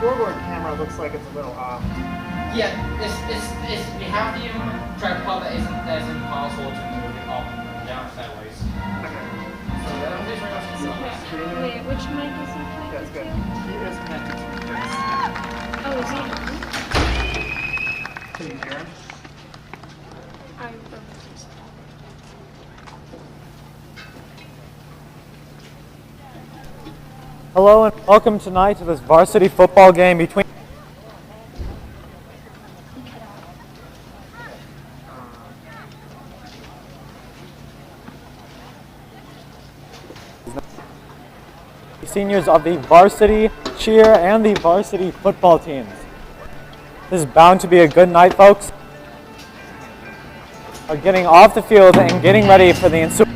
scoreboard camera looks like it's a little off. Yeah, it's we have the tripod that's impossible to move it up and down sideways. Okay. So that'll just bring us to Wait, which mic is he connected That's good. to? He is connected to this. Oh, is he on? Can you hear him? Hello and welcome tonight to this varsity football game between the seniors of the varsity cheer and the varsity football teams. This is bound to be a good night, folks. Are getting off the field and getting ready for the ensuing.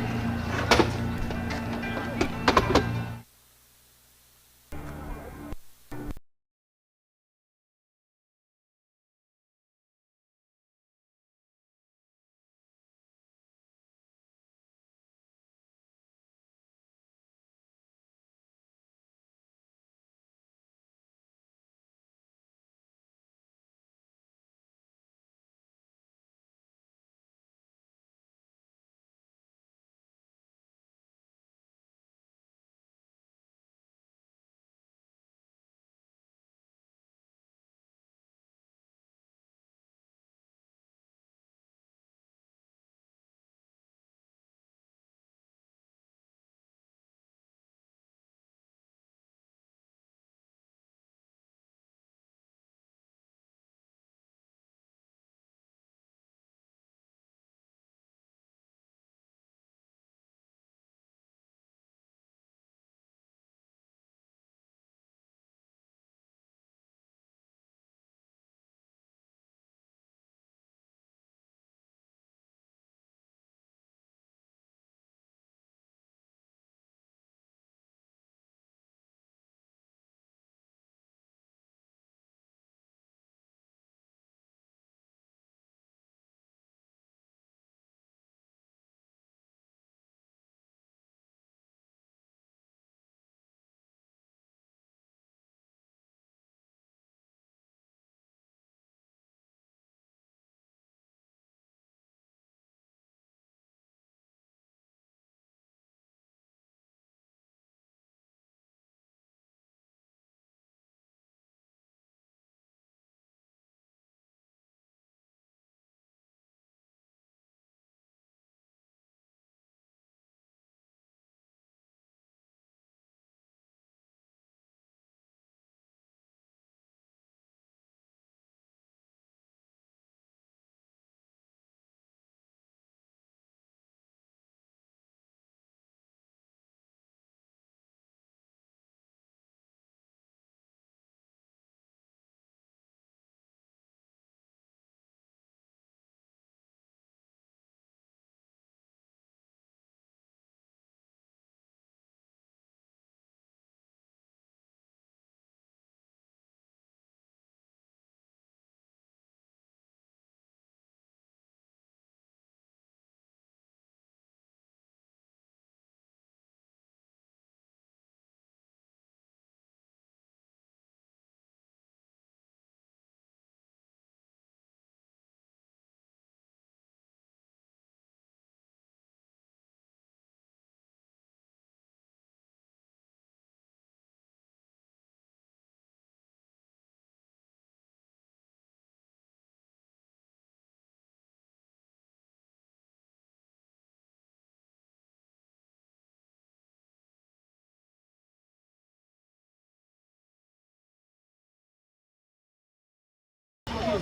I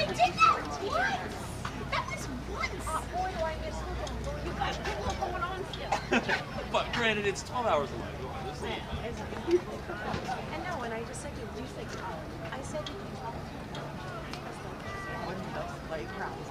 did that once! That was once! Boy, do I miss Ludden. You got people going on still. But granted, it's 12 hours away. And no, and I just said, you think, I said, one of those playgrounds.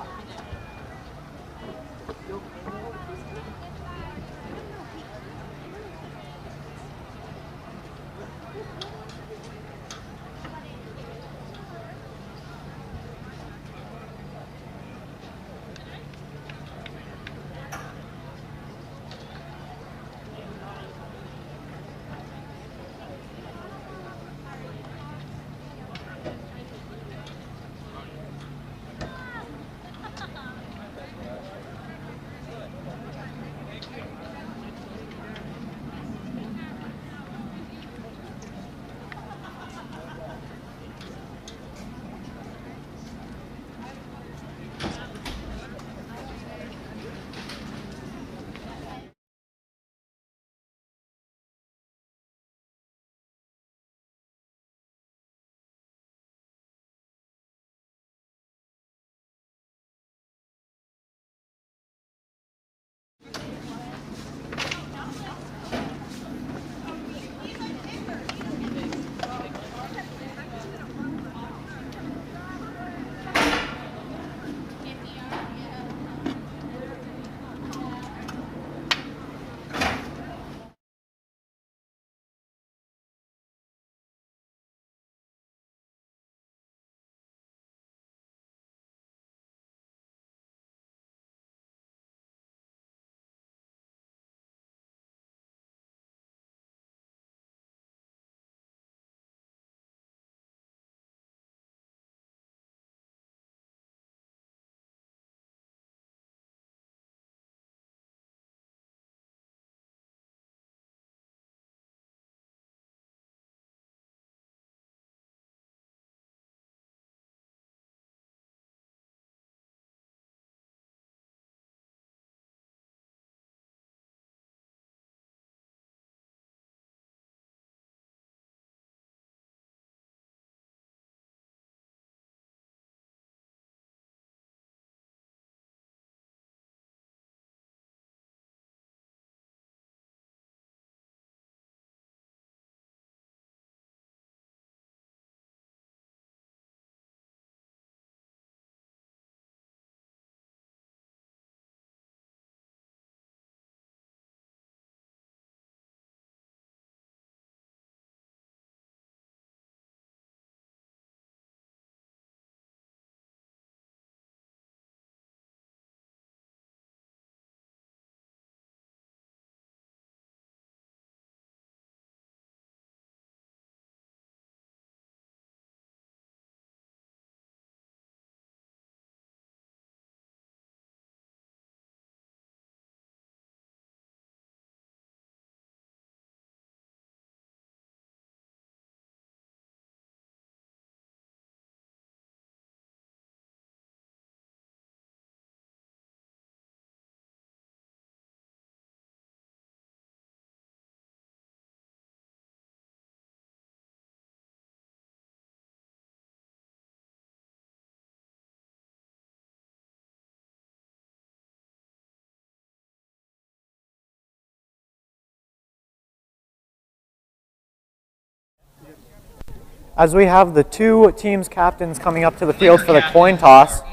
As we have the two teams' captains coming up to the field for the coin toss.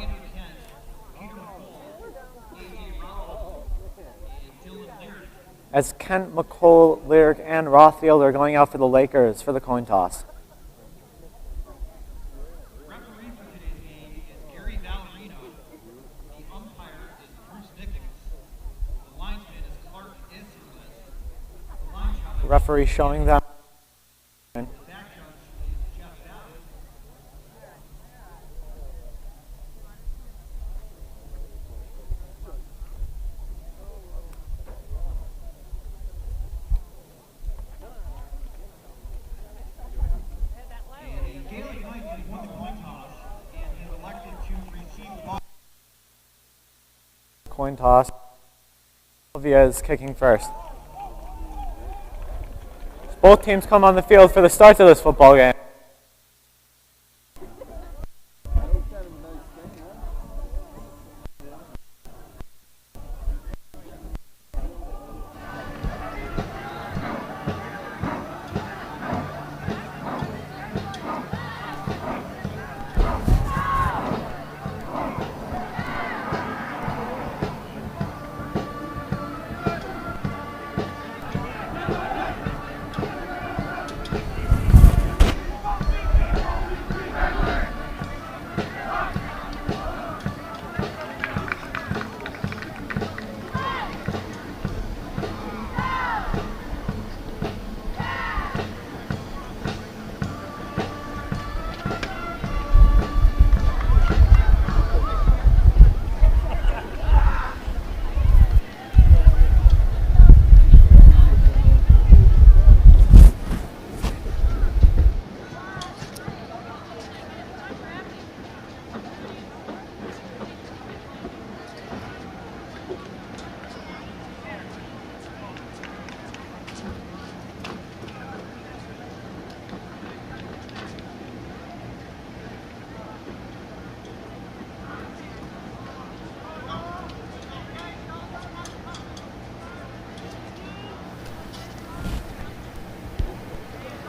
As Kent, McCall, Lyric, and Rothfield are going out for the Lakers for the coin toss. Referee for today's game is Gary Ballerino. The umpire is Bruce Nichols. The linesman is Clark Isserlis. The line judge The referee showing them. back judge is Jeff Ballard. And the Gaelic Knights has won the coin toss and have elected to receive the ball. Coin toss. Cazenovia is kicking first. Both teams come on the field for the start of this football game.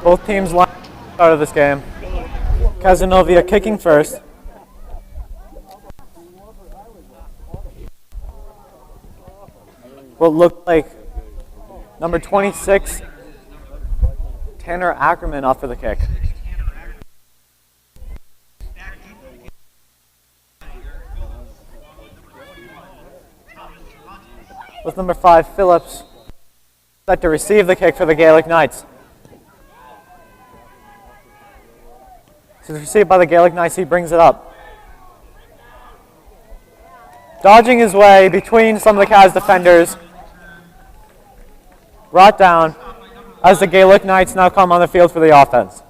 Both teams line at the start of this game. Cazenovia kicking first. What looked like number 26, Tanner Ackerman off for the kick. With number 5, Phillips, set to receive the kick for the Gaelic Knights. So it's received by the Gaelic Knights, he brings it up. Dodging his way between some of the Caz defenders. Brought down as the Gaelic Knights now come on the field for the offense.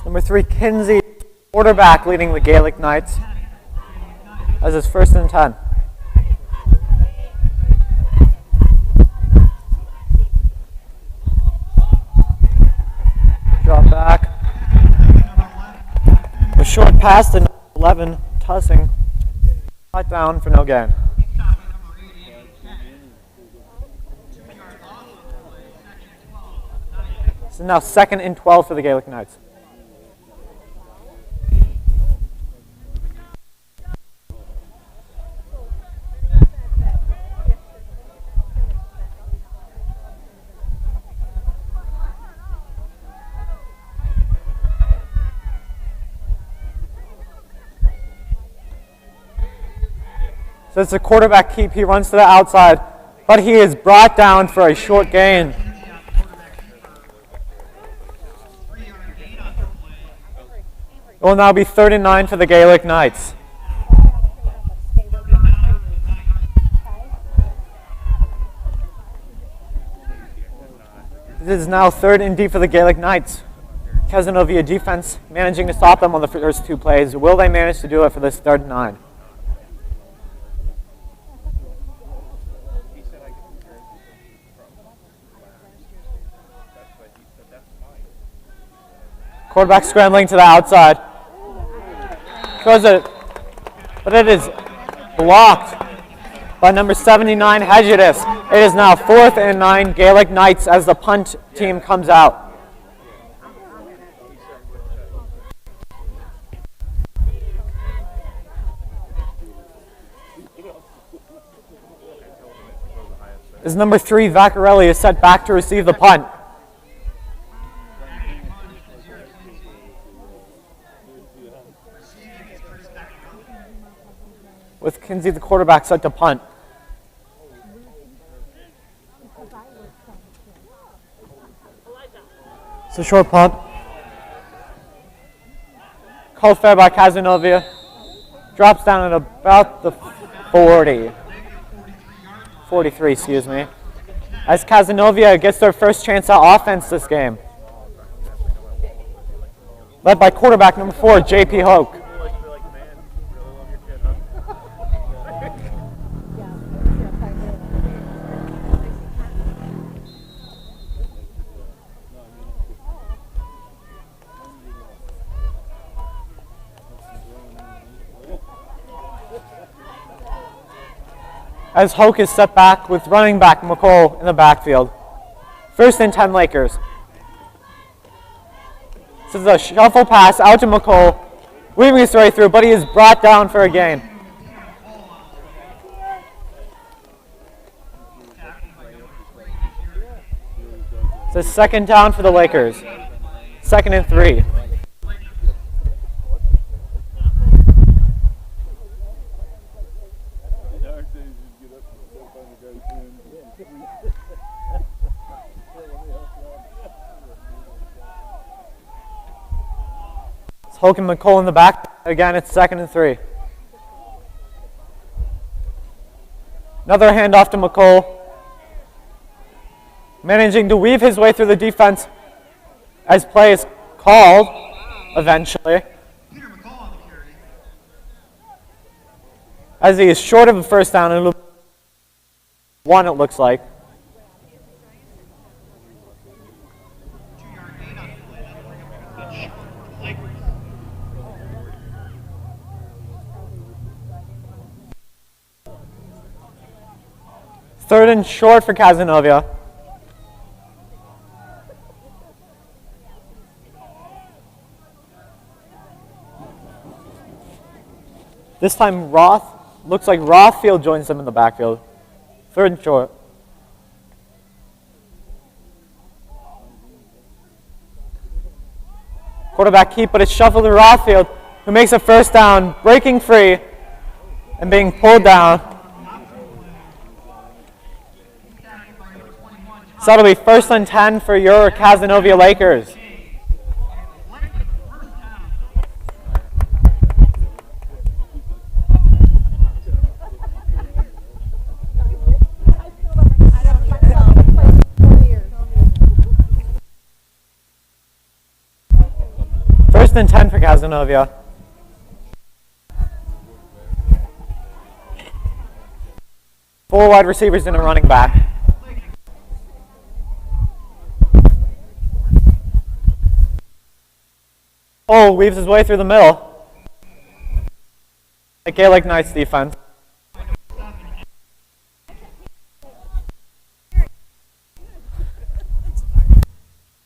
Number 3, Kinsey, quarterback, leading the Gaelic Knights as his 1st and 10. Drop back. A short pass to 11, Tussing. Brought down for no gain. So now 2nd and 12 for the Gaelic Knights. So it's a quarterback keep. He runs to the outside, but he is brought down for a short gain. It will now be 3rd and 9 for the Gaelic Knights. This is now 3rd and D for the Gaelic Knights. Cazenovia defense managing to stop them on the first 2 plays. Will they manage to do it for this 3rd and 9? Quarterback scrambling to the outside. Throws it, but it is blocked by number 79, Hedgedis. It is now 4th and 9 Gaelic Knights as the punt team comes out. As number 3, Vaccarelli, is set back to receive the punt. With Kinsey, the quarterback, set to punt. It's a short punt. Called fair by Cazenovia. Drops down at about the 40. 43, excuse me. As Cazenovia gets their first chance at offense this game. Led by quarterback number 4, JP Hoke. As Hoke is set back with running back McCall in the backfield. 1st and 10 Lakers. This is a shuffle pass out to McCall, weaving his way through, but he is brought down for a gain. It's a 2nd down for the Lakers. 2nd and 3. Hoke and McCall in the back. Again, it's 2nd and 3. Another handoff to McCall. Managing to weave his way through the defense as play is called eventually. As he is short of a 1st down, and 1 it looks like. Third and short for Cazenovia. This time looks like Rothfield joins them in the backfield. 3rd and short. Quarterback keep, but it's shuffled to Rothfield, who makes a 1st down, breaking free and being pulled down. So that'll be 1st and 10 for your Cazenovia Lakers. First and 10 for Cazenovia. Four wide receivers and a running back. Oh, weaves his way through the middle. The Gaelic Knights defense.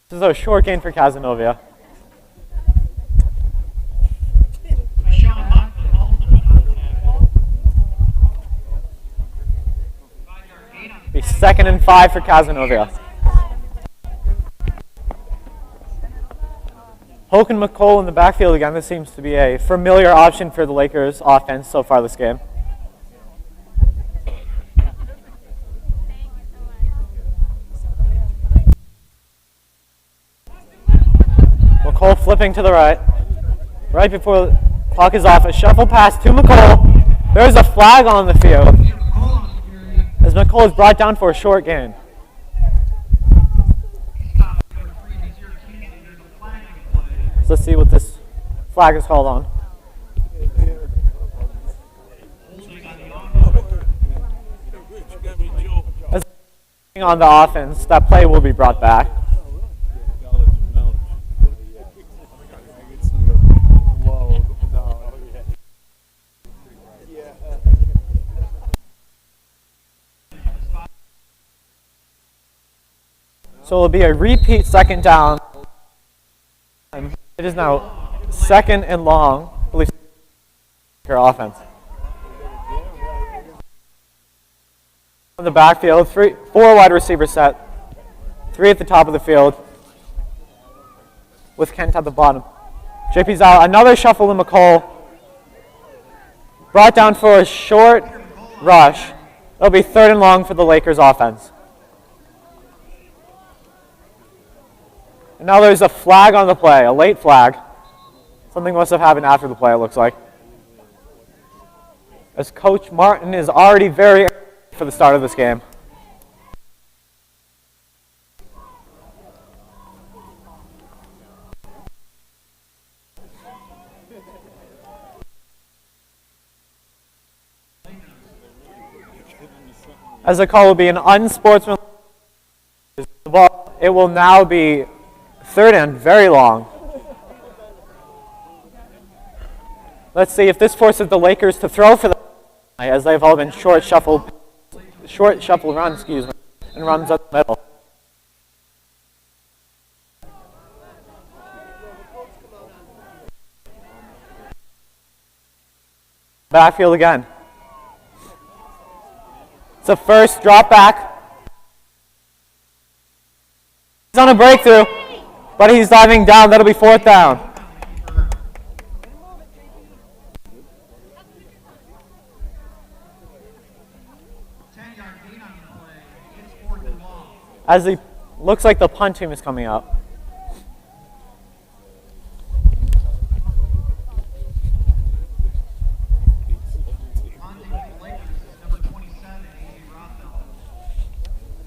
This is a short gain for Cazenovia. Be 2nd and 5 for Cazenovia. Hoke and McCall in the backfield again. This seems to be a familiar option for the Lakers offense so far this game. McCall flipping to the right. Right before the clock is off, a shuffle pass to McCall. There's a flag on the field as McCall is brought down for a short gain. So let's see what this flag is called on. As on the offense, that play will be brought back. So it'll be a repeat second down. It is now second and long. Your offense. In the backfield, 4 wide receiver set, 3 at the top of the field, with Kent at the bottom. JP's out. Another shuffle to McCall. Brought down for a short rush. It'll be 3rd and long for the Lakers offense. And now there's a flag on the play, a late flag. Something must have happened after the play, it looks like. As Coach Martin is already very early for the start of this game. As the call will be an unsportsmanlike, it will now be 3rd and very long. Let's see if this forces the Lakers to throw for the as they've all been short shuffle runs, and runs up the middle. Backfield again. It's a first drop back. He's on a breakthrough, but he's diving down. That'll be 4th down. As he looks like the punt team is coming up.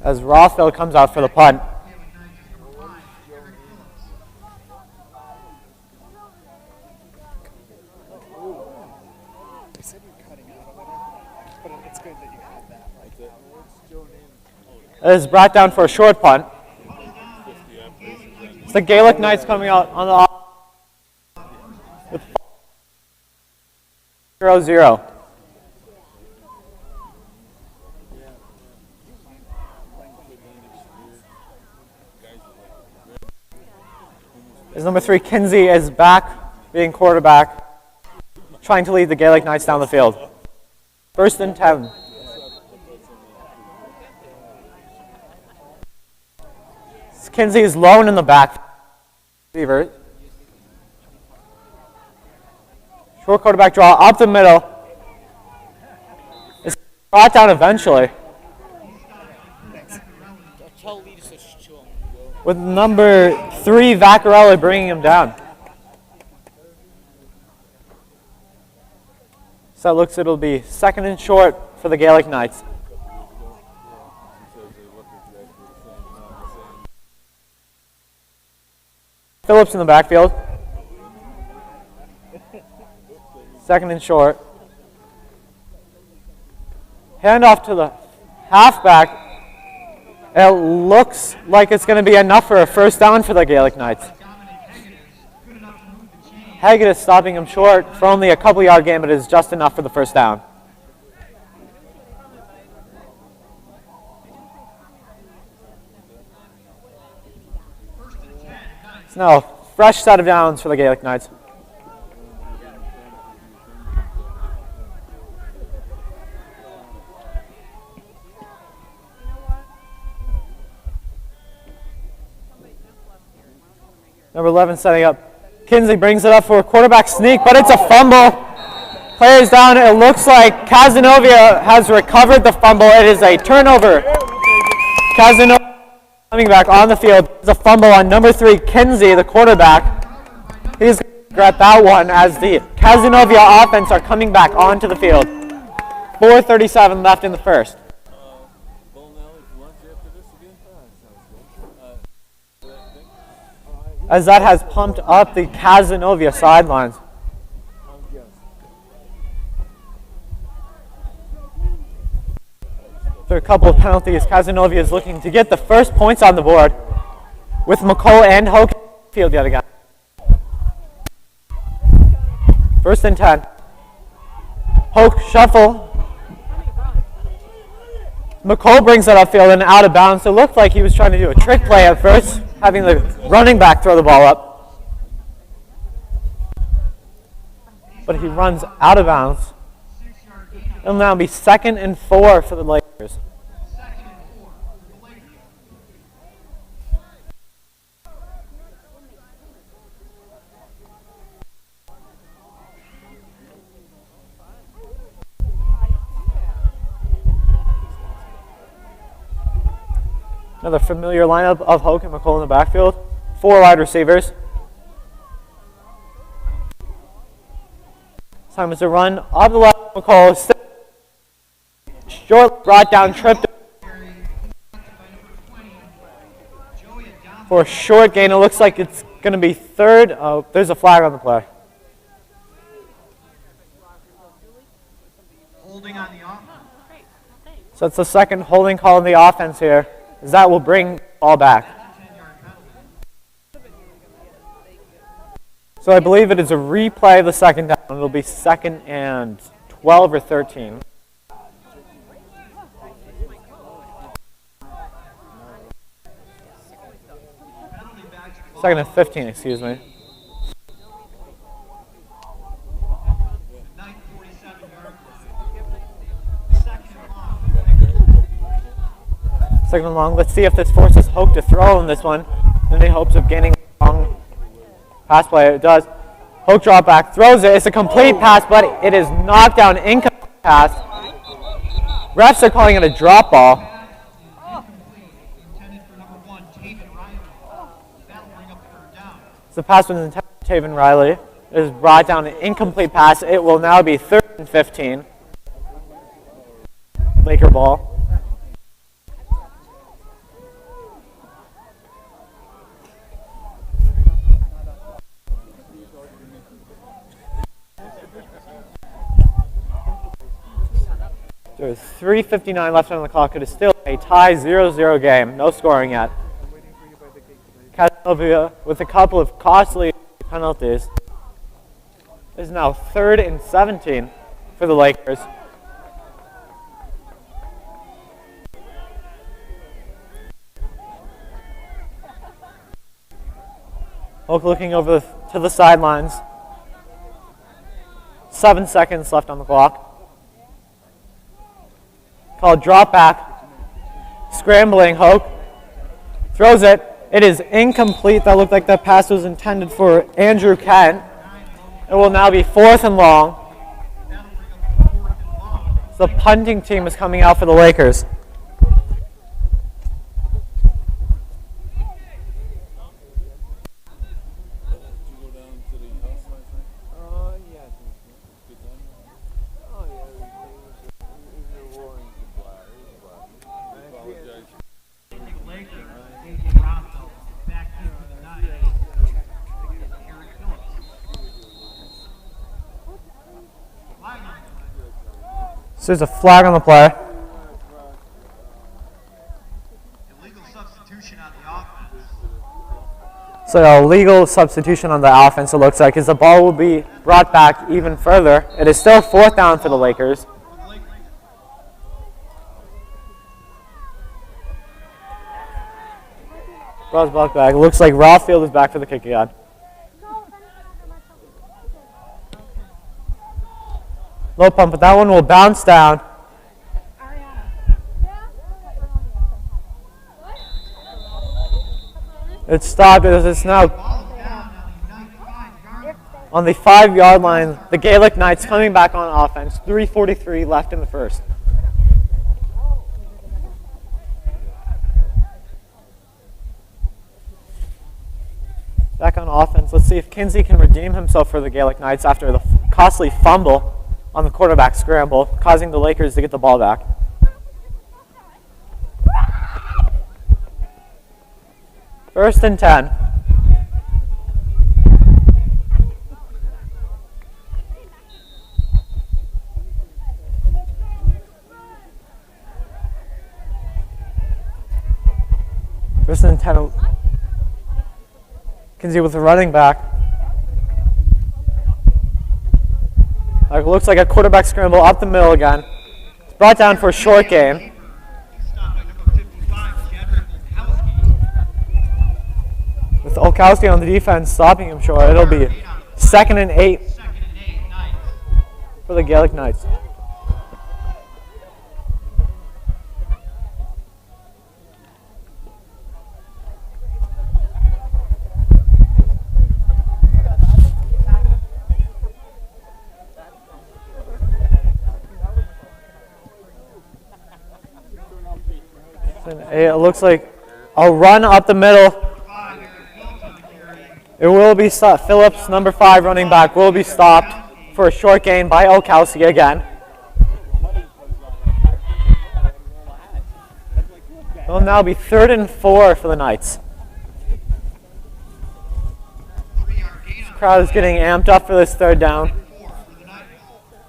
As Rothfeld comes out for the punt. It is brought down for a short punt. It's the Gaelic Knights coming out on the with 0-0. As number 3, Kinsey, is back, being quarterback, trying to lead the Gaelic Knights down the field. 1st and 10. Kinsey is lone in the back. Short quarterback draw up the middle. It's brought down eventually. With number 3, Vaccarelli, bringing him down. So it looks it'll be 2nd and short for the Gaelic Knights. Phillips in the backfield. 2nd and short. Handoff to the halfback. It looks like it's going to be enough for a 1st down for the Gaelic Knights. Haggett is stopping him short for only a couple-yard gain, but it is just enough for the 1st down. So now, fresh set of downs for the Gaelic Knights. Number 11 setting up. Kinsey brings it up for a quarterback sneak, but it's a fumble. Players down. It looks like Cazenovia has recovered the fumble. It is a turnover. Cazenovia coming back on the field. It's a fumble on number 3, Kinsey, the quarterback. He's going to regret that one as the Cazenovia offense are coming back onto the field. 4:37 left in the 1st. As that has pumped up the Cazenovia sidelines. After a couple of penalties, Cazenovia is looking to get the first points on the board with McCall and Hoke field yet again. 1st and 10. Hoke shuffle. McCole brings it upfield and out of bounds. It looked like he was trying to do a trick play at first, having the running back throw the ball up. But he runs out of bounds. It'll now be 2nd and 4 for the Lakers. Another familiar lineup of Hoke and McCole in the backfield. 4 wide receivers. This time it's a run off the left. McCole short, brought down, tripped for a short gain. It looks like it's going to be 3rd. Oh, there's a flag on the play. Holding on the offense. So it's the 2nd holding call on the offense here, as that will bring the ball back. So I believe it is a replay of the 2nd down. It'll be 2nd and 12 or 13. Second and 15, excuse me. Second and long. Let's see if this forces Hoke to throw in this one in the hopes of gaining a long pass play. It does. Hoke drop back, throws it. It's a complete pass, but it is knocked down, incomplete pass. Refs are calling it a drop ball. The pass was intended for Taven Riley. It is brought down an incomplete pass. It will now be 3rd and 15. Laker ball. There's 3:59 left on the clock. It is still a tie 0-0 game. No scoring yet. Cazenovia, with a couple of costly penalties, is now 3rd and 17 for the Lakers. Hoke looking over to the sidelines. 7 seconds left on the clock. Called drop back. Scrambling, Hoke. Throws it. It is incomplete. That looked like that pass was intended for Andrew Kent. It will now be 4th and long. So the punting team is coming out for the Lakers. So there's a flag on the play. Illegal substitution on the offense. So a legal substitution on the offense, it looks like, as the ball will be brought back even further. It is still 4th down for the Lakers. Ball's brought back. It looks like Ralph Field is back for the kick again. Low pump, but that one will bounce down. It's stopped as it's now on the 5-yard line. The Gaelic Knights coming back on offense. 3:43 left in the first. Back on offense. Let's see if Kinsey can redeem himself for the Gaelic Knights after the costly fumble on the quarterback scramble, causing the Lakers to get the ball back. First and 10. First and 10. Kinsey with the running back. It looks like a quarterback scramble up the middle again. It's brought down for a short gain. Olkowski on the defense, stopping him short. It'll be 2nd and 8 Knights. for the Gaelic Knights. It looks like a run up the middle. It will be stopped. Phillips, number 5 running back, will be stopped for a short gain by Olkowski again. It will now be 3rd and 4 for the Knights. This crowd is getting amped up for this 3rd down.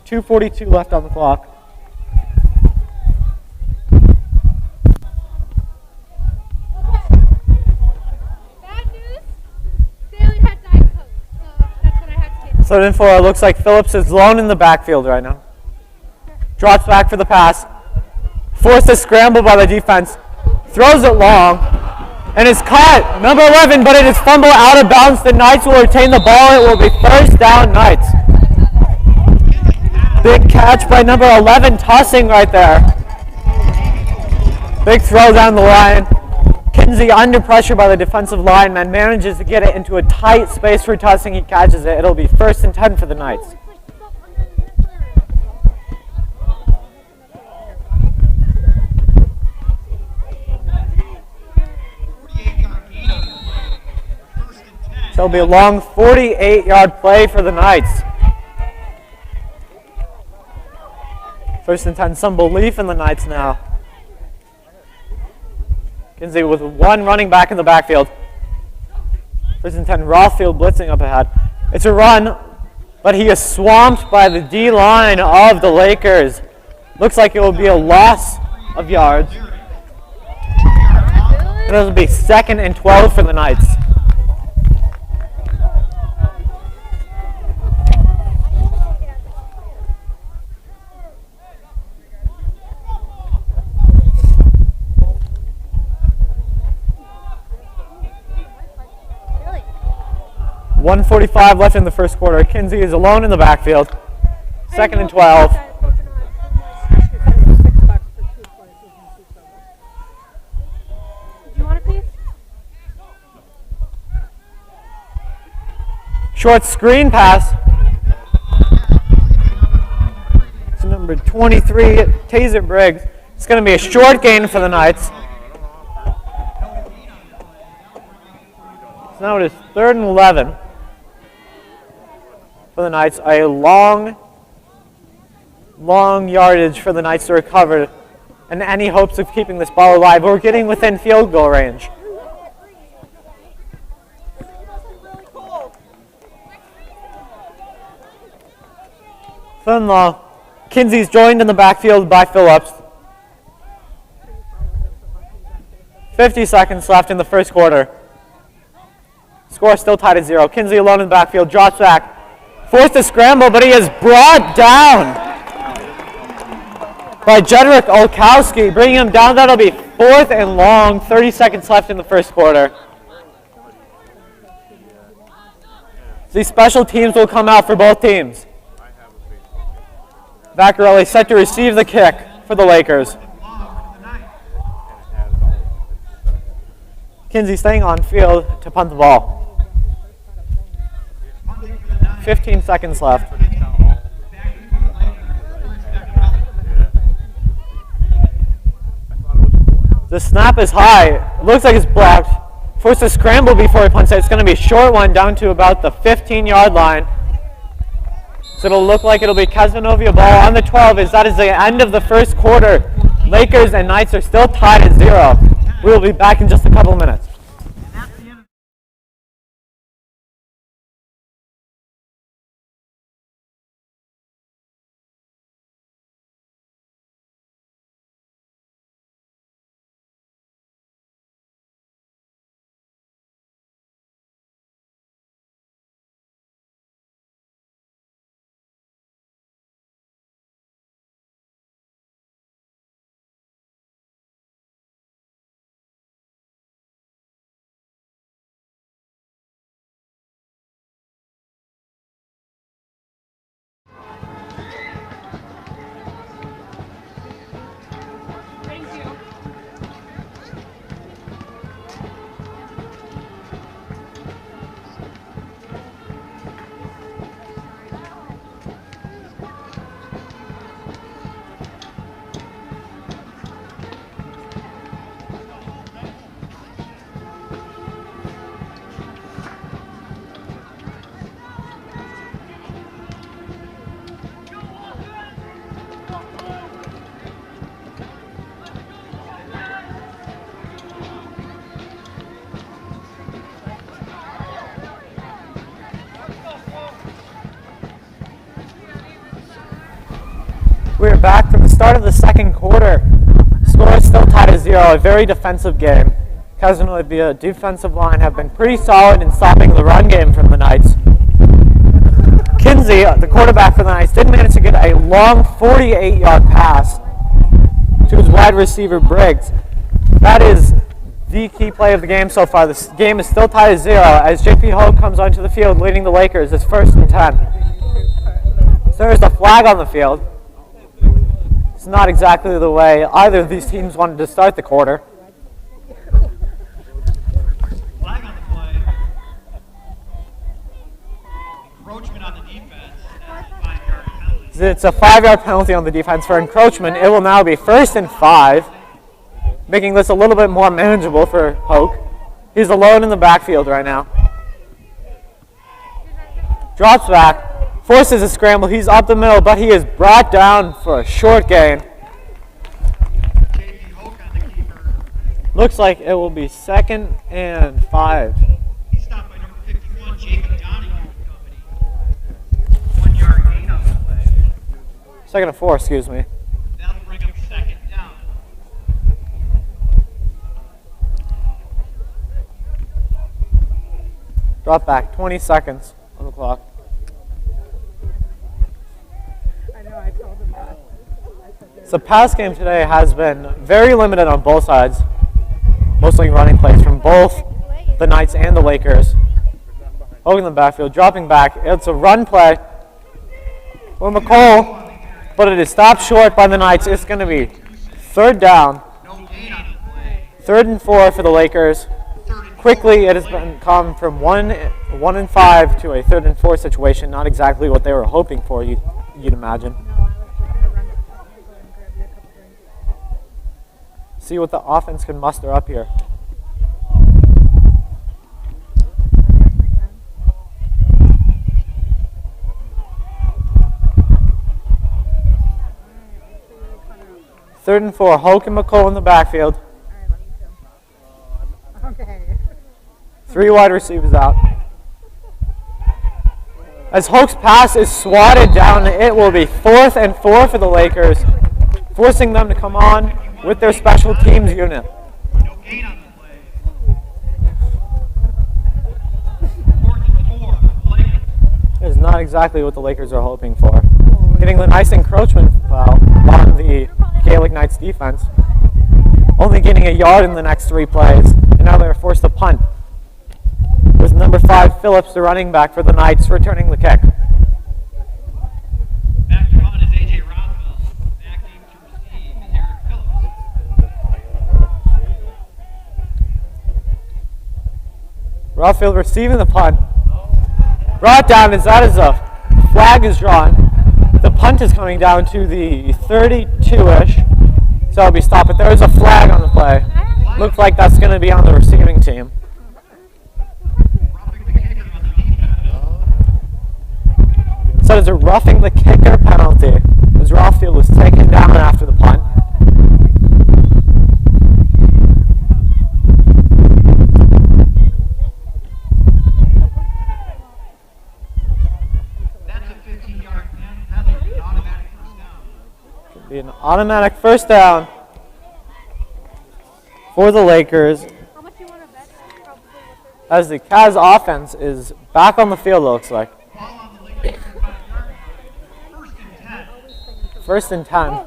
2:42 left on the clock. Third and 4, it looks like Phillips is alone in the backfield right now. Drops back for the pass. Forced a scramble by the defense. Throws it long. And is caught. Number 11, but it is fumbled out of bounds. The Knights will retain the ball. It will be 1st down Knights. Big catch by number 11, tossing right there. Big throw down the line. Kinsey, under pressure by the defensive lineman, manages to get it into a tight space for tossing. He catches it. It'll be 1st and 10 for the Knights. So it'll be a long 48-yard play for the Knights. 1st and 10. Some belief in the Knights now. Kinsey with 1 running back in the backfield. 1st and 10, Rothfield blitzing up ahead. It's a run, but he is swamped by the D-line of the Lakers. Looks like it will be a loss of yards. And it'll be 2nd and 12 for the Knights. .145 left in the first quarter. Kinsey is alone in the backfield. 2nd and 12. Do you want a piece? Short screen pass to number 23, Taser Briggs. It's going to be a short gain for the Knights. So now it is 3rd and 11. For the Knights, a long yardage for the Knights to recover, and any hopes of keeping this ball alive. We're getting within field goal range. Third Kinsey's joined in the backfield by Phillips. 50 seconds left in the first quarter. Score still tied at 0. Kinsey alone in the backfield, drops back. Forced to scramble, but he is brought down by Jedrick Olkowski. Bringing him down, that'll be 4th and long. 30 seconds left in the first quarter. These special teams will come out for both teams. Vaccarelli set to receive the kick for the Lakers. Kinsey staying on field to punt the ball. 15 seconds left. The snap is high. Looks like it's blocked. Forced to scramble before he punts it. It's going to be a short one down to about the 15-yard line. So it'll look like it'll be Cazenovia ball on the 12. That is the end of the first quarter. Lakers and Knights are still tied at 0. We will be back in just a couple minutes. start of the second quarter. Score is still tied at 0, a very defensive game. Cazenovia defensive line have been pretty solid in stopping the run game from the Knights. Kinsey, the quarterback for the Knights, did manage to get a long 48-yard pass to his wide receiver Briggs. That is the key play of the game so far. This game is still tied at 0 as JP Hogue comes onto the field leading the Lakers. It's 1st and 10. So there's a flag on the field. It's not exactly the way either of these teams wanted to start the quarter. Flag on the play. Encroachment on the defense. And a 5-yard penalty. It's a 5-yard penalty on the defense for encroachment. It will now be 1st and 5, making this a little bit more manageable for Hogue. He's alone in the backfield right now. Drops back. Forces a scramble. He's up the middle, but he is brought down for a short gain. JP Hoke on the keeper. Looks like it will be 2nd and 5. He's stopped by number 51, Jacob Donahue and company. 1-yard gain on the play. 2nd and 4, excuse me. That'll bring up 2nd down. Drop back, 20 seconds on the clock. So pass game today has been very limited on both sides, mostly running plays from both the Knights and the Lakers. Hogue in the backfield, dropping back. It's a run play for McCall, but it is stopped short by the Knights. It's going to be 3rd down, No gain on the play. 3rd and 4 for the Lakers. Quickly, it has come from 1 and 5 to a 3rd and 4 situation. Not exactly what they were hoping for, you'd imagine. See what the offense can muster up here. Third and 4, Hoke and McCall in the backfield. 3 wide receivers out. As Hoke's pass is swatted down, it will be 4th and 4 for the Lakers, forcing them to come on with their special teams unit. No gain on the play. 4th and 4, Lakers. That is not exactly what the Lakers are hoping for. Getting the nice encroachment foul on the Gaelic Knights defense. Only getting a yard in the next 3 plays, and now they're forced to punt. With number 5, Phillips, the running back for the Knights, returning the kick. Back to punt is A.J. Rothwell. Backing to receive is Eric Phillips. Rothfield receiving the punt. Brought down as that is a flag is drawn. The punt is coming down to the 32-ish. So it'll be stopped, but there is a flag on the play. Looks like that's going to be on the receiving team. Roughing the kicker on the defense. So it's a roughing the kicker penalty as Rothfield was taken down after the punt. That's a 15-yard penalty, an automatic first down. Be an automatic first down for the Lakers How much you want to bet? Probably what as the Caz offense is back on the field, it looks like. Ball on the Lakers 5-yard line. 1st and 10. 1st and 10.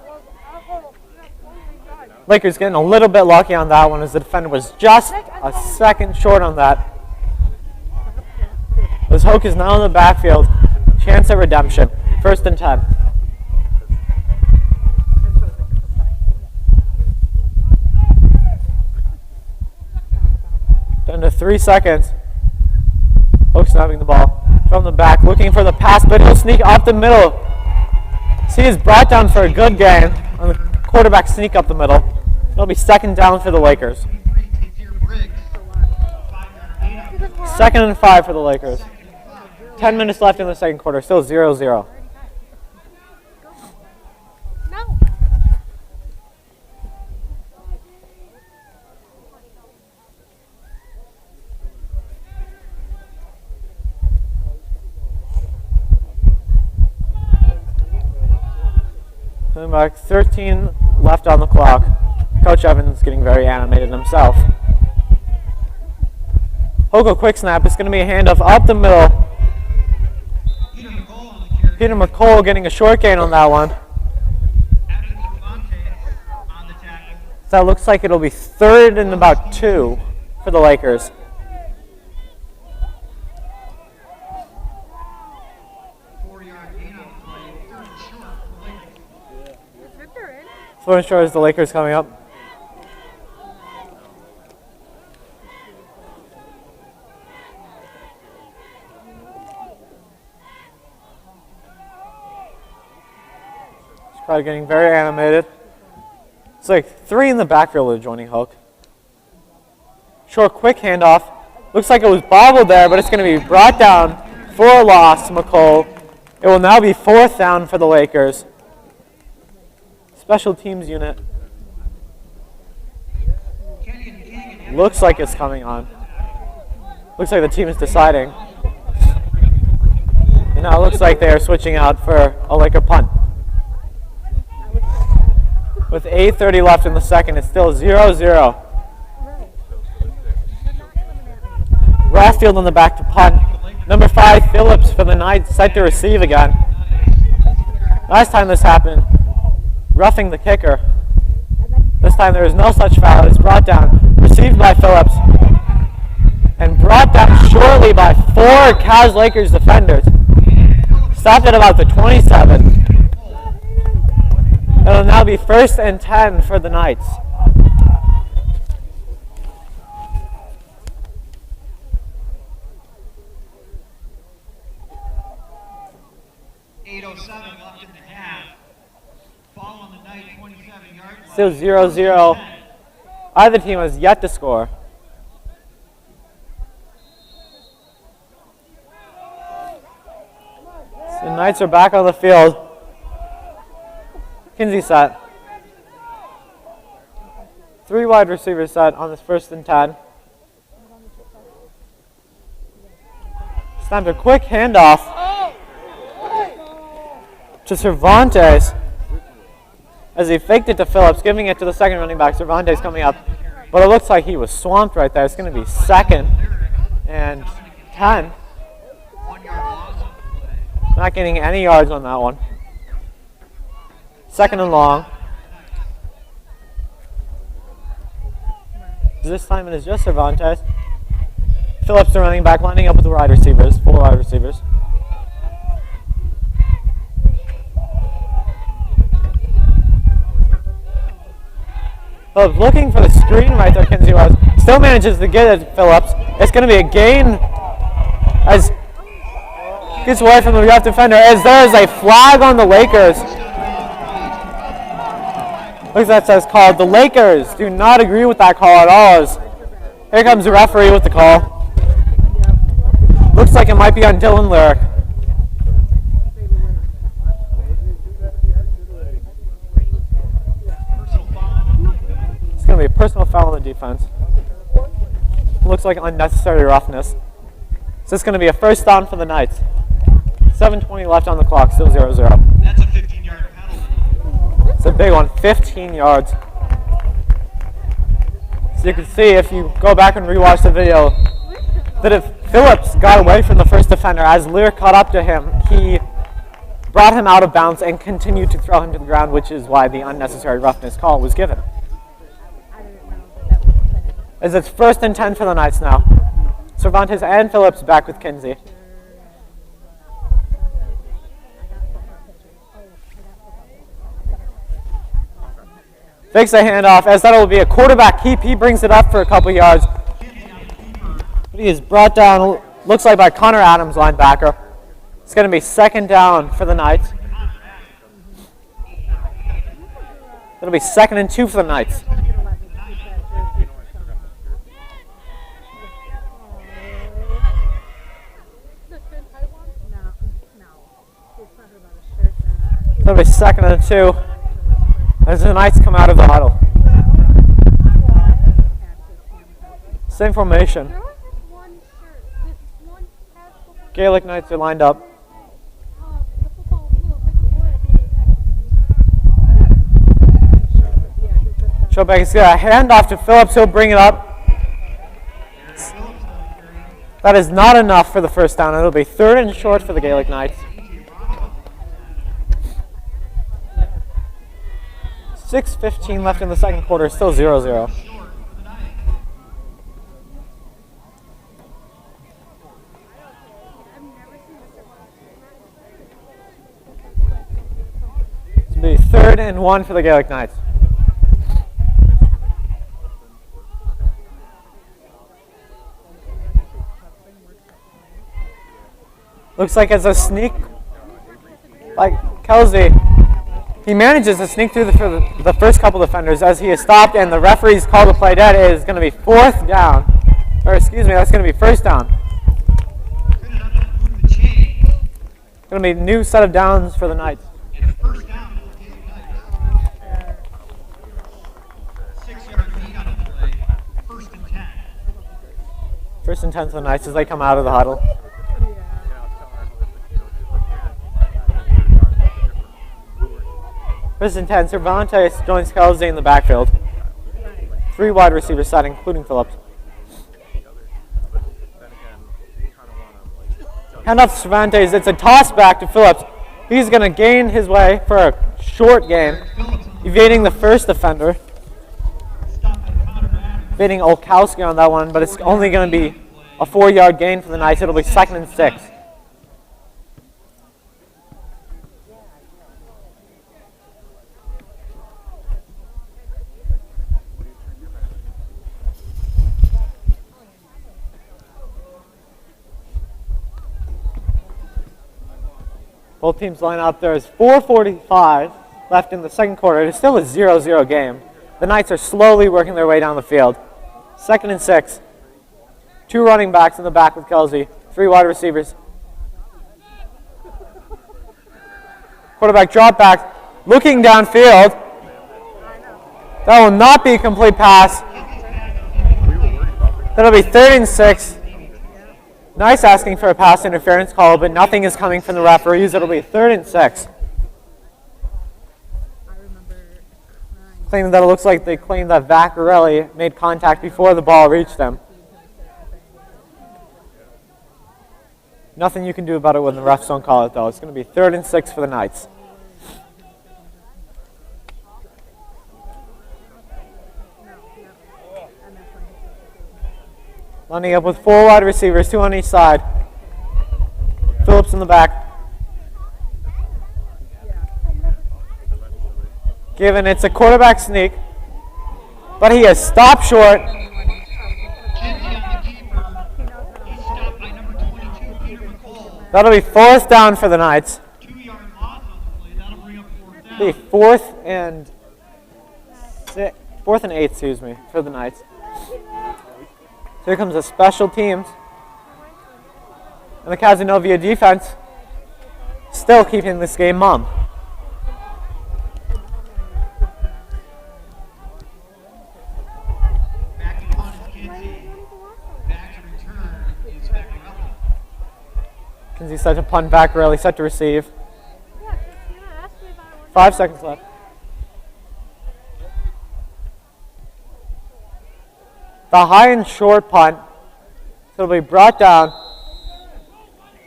Lakers getting a little bit lucky on that one as the defender was just a second short on that. As Hoke is now in the backfield, chance at redemption. 1st and 10. Down to 3 seconds. Hoke snapping the ball from the back, looking for the pass, but he'll sneak up the middle. See, he's brought down for a good gain on the quarterback sneak up the middle. It'll be 2nd down for the Lakers. 2nd and 5 for the Lakers. 10 minutes left in the second quarter, still 0-0. No. About 13 left on the clock. Coach Evans is getting very animated himself. Hogo quick snap. It's going to be a handoff up the middle. Peter McCole getting a short gain on that one. So that looks like it'll be 3rd and about 2 for the Lakers. Third and short is the Lakers coming up. Crowd getting very animated. It's like 3 in the backfield adjoining Hook. Short quick handoff. Looks like it was bobbled there, but it's going to be brought down for a loss to McCole. It will now be 4th down for the Lakers. Special teams unit. Looks like it's coming on. Looks like the team is deciding. And now it looks like they are switching out for a Laker punt. With 8:30 left in the second, it's still 0-0. Rathfield on the back to punt. Number 5, Phillips for the Knights, set to receive again. Last time this happened, roughing the kicker. This time there is no such foul. It's brought down, received by Phillips, and brought down shortly by 4 Cavs Lakers defenders. Stopped at about the 27. It'll now be 1st and 10 for the Knights. Left in the half. Ball on the night, 27-yard line. Still 0-0. Either team has yet to score. So the Knights are back on the field. Kinsey set. 3 wide receivers set on this 1st and 10. Snapped a quick handoff to Cervantes as he faked it to Phillips, giving it to the second running back. Cervantes coming up, but it looks like he was swamped right there. It's going to be 2nd and 10. Not getting any yards on that one. 2nd and long. This time it is just Cervantes. Phillips, the running back, lining up with the wide receivers, 4 wide receivers. Phillips looking for the screen right there, Kinsey was. Still manages to get it, Phillips. It's going to be a gain as gets away from the left defender as there is a flag on the Lakers. Looks like that says called. The Lakers do not agree with that call at all. As here comes the referee with the call. Looks like it might be on Dylan Lyric. It's going to be a personal foul on the defense. Looks like unnecessary roughness. So it's going to be a 1st down for the Knights. 7:20 left on the clock, still 0-0. That's a 15-yard penalty. It's a big one, 15 yards. So you can see if you go back and rewatch the video that if Phillips got away from the first defender, as Lear caught up to him, he brought him out of bounds and continued to throw him to the ground, which is why the unnecessary roughness call was given. As it's 1st and 10 for the Knights now. Cervantes and Phillips back with Kinsey. Fakes the handoff as that will be a quarterback keep. He brings it up for a couple yards. But he is brought down, looks like by Connor Adams, linebacker. It's going to be 2nd down for the Knights. It'll be 2nd and 2 for the Knights. It'll be 2nd and 2 as the Knights come out of the huddle. Same formation. Gaelic Knights are lined up. Quarterback is going to hand off to Phillips. He'll bring it up. That is not enough for the first down. It'll be 3rd and short for the Gaelic Knights. 6:15 left in the second quarter. Still 0-0. It's going to be 3rd and 1 for the Gaelic Knights. Looks like it's a sneak, like Kelsey. He manages to sneak through the first couple defenders as he is stopped, and the referee's call to play dead. It is going to be 4th down. Or excuse me, that's going to be 1st down. Going to be a new set of downs for the Knights. 1st and 10 for the Knights as they come out of the huddle. First and 10, Cervantes joins Kelsey in the backfield. 3 wide receiver set, including Phillips. Hand off to Cervantes. It's a toss back to Phillips. He's going to gain his way for a short gain, evading the first defender. Evading Olkowski on that one, but it's only going to be a 4-yard gain for the Knights. It'll be 2nd and 6. Both teams line up. There is 4:45 left in the second quarter. It is still a 0-0 game. The Knights are slowly working their way down the field. 2nd and 6. 2 running backs in the back with Kelsey. 3 wide receivers. Quarterback drop back. Looking downfield. That will not be a complete pass. That'll be 3rd and 6. Nice asking for a pass interference call, but nothing is coming from the referees. It'll be 3rd and 6. Claiming that it looks like they claim that Vaccarelli made contact before the ball reached them. Nothing you can do about it when the refs don't call it, though. It's going to be 3rd and 6 for the Knights. Lining up with 4 wide receivers, 2 on each side. Phillips in the back. Given it's a quarterback sneak, but he is stopped short. That'll be 4th down for the Knights. 2-yard loss on the play. That'll bring up 4th down. Be 4th and 8, for the Knights. So here comes the special teams. And the Cazenovia defense still keeping this game mum. Back to punt is Kinsey. Back to return is Vaccarelli. Kinsey set to punt, back really set to receive. 5 seconds left. The high and short punt. So it'll be brought down.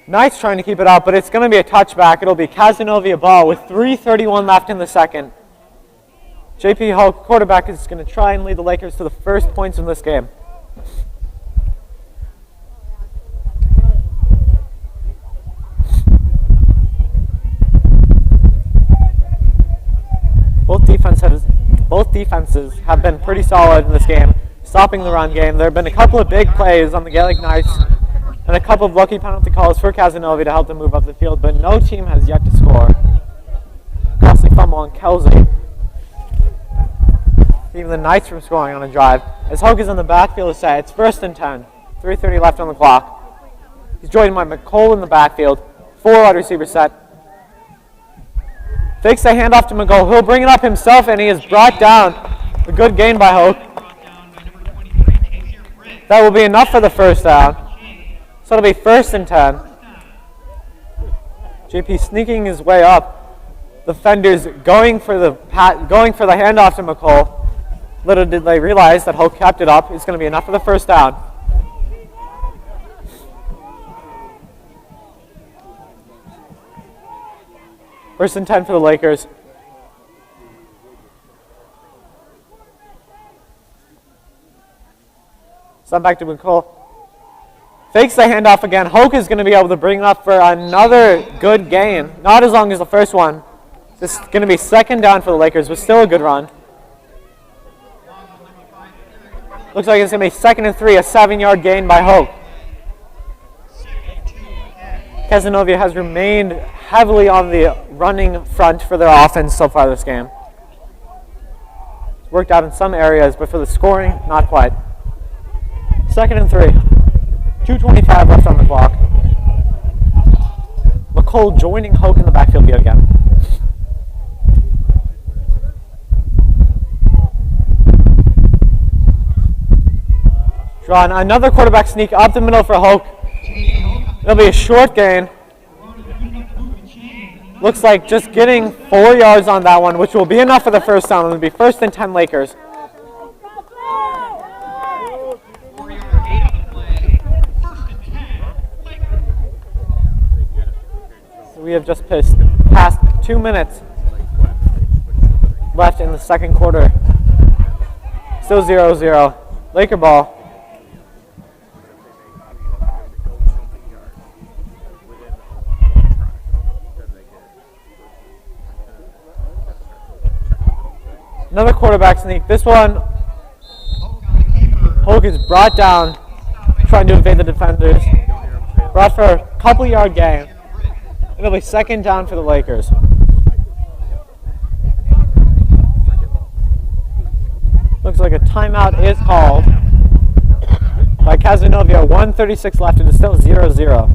Knights trying to keep it out, but it's going to be a touchback. It'll be Cazenovia ball with 3:31 left in the second. JP Hull, quarterback, is going to try and lead the Lakers to the first points in this game. Both defenses have been pretty solid in this game, stopping the run game. There have been a couple of big plays on the Gaelic Knights and a couple of lucky penalty calls for Cazenovia to help them move up the field, but no team has yet to score. Costly fumble on Kelsey. Even the Knights from scoring on a drive. As Hoke is in the backfield to say, it's 1st and 10. 3:30 left on the clock. He's joined by McCole in the backfield. 4 wide receiver set. Fakes the handoff to McCole. He'll bring it up himself, and he is brought down. A good gain by Hoke. That will be enough for the first down. So it'll be 1st and 10. JP sneaking his way up. Defenders going for the handoff to McCole. Little did they realize that Hoke kept it up. It's going to be enough for the first down. First and 10 for the Lakers. Send back to McCall. Fakes the handoff again. Hoke is going to be able to bring up for another good gain. Not as long as the first one. This is going to be second down for the Lakers, but still a good run. Looks like it's going to be 2nd and 3, a 7-yard gain by Hoke. Cazenovia has remained heavily on the running front for their offense so far this game. It's worked out in some areas, but for the scoring, not quite. 2nd and 3. 2:25 left on the clock. McCall joining Hoke in the backfield yet again. Drawn another quarterback sneak up the middle for Hoke. It'll be a short gain. Looks like just getting 4 yards on that one, which will be enough for the first down. It'll be 1st and 10 Lakers. So we have just passed 2 minutes left in the second quarter. Still 0-0. Laker ball. Another quarterback sneak. This one, Hoke is brought down, trying to evade the defenders. Brought for a couple-yard gain. It'll be 2nd down for the Lakers. Looks like a timeout is called by Cazenovia. 1:36 left, and it's still 0-0.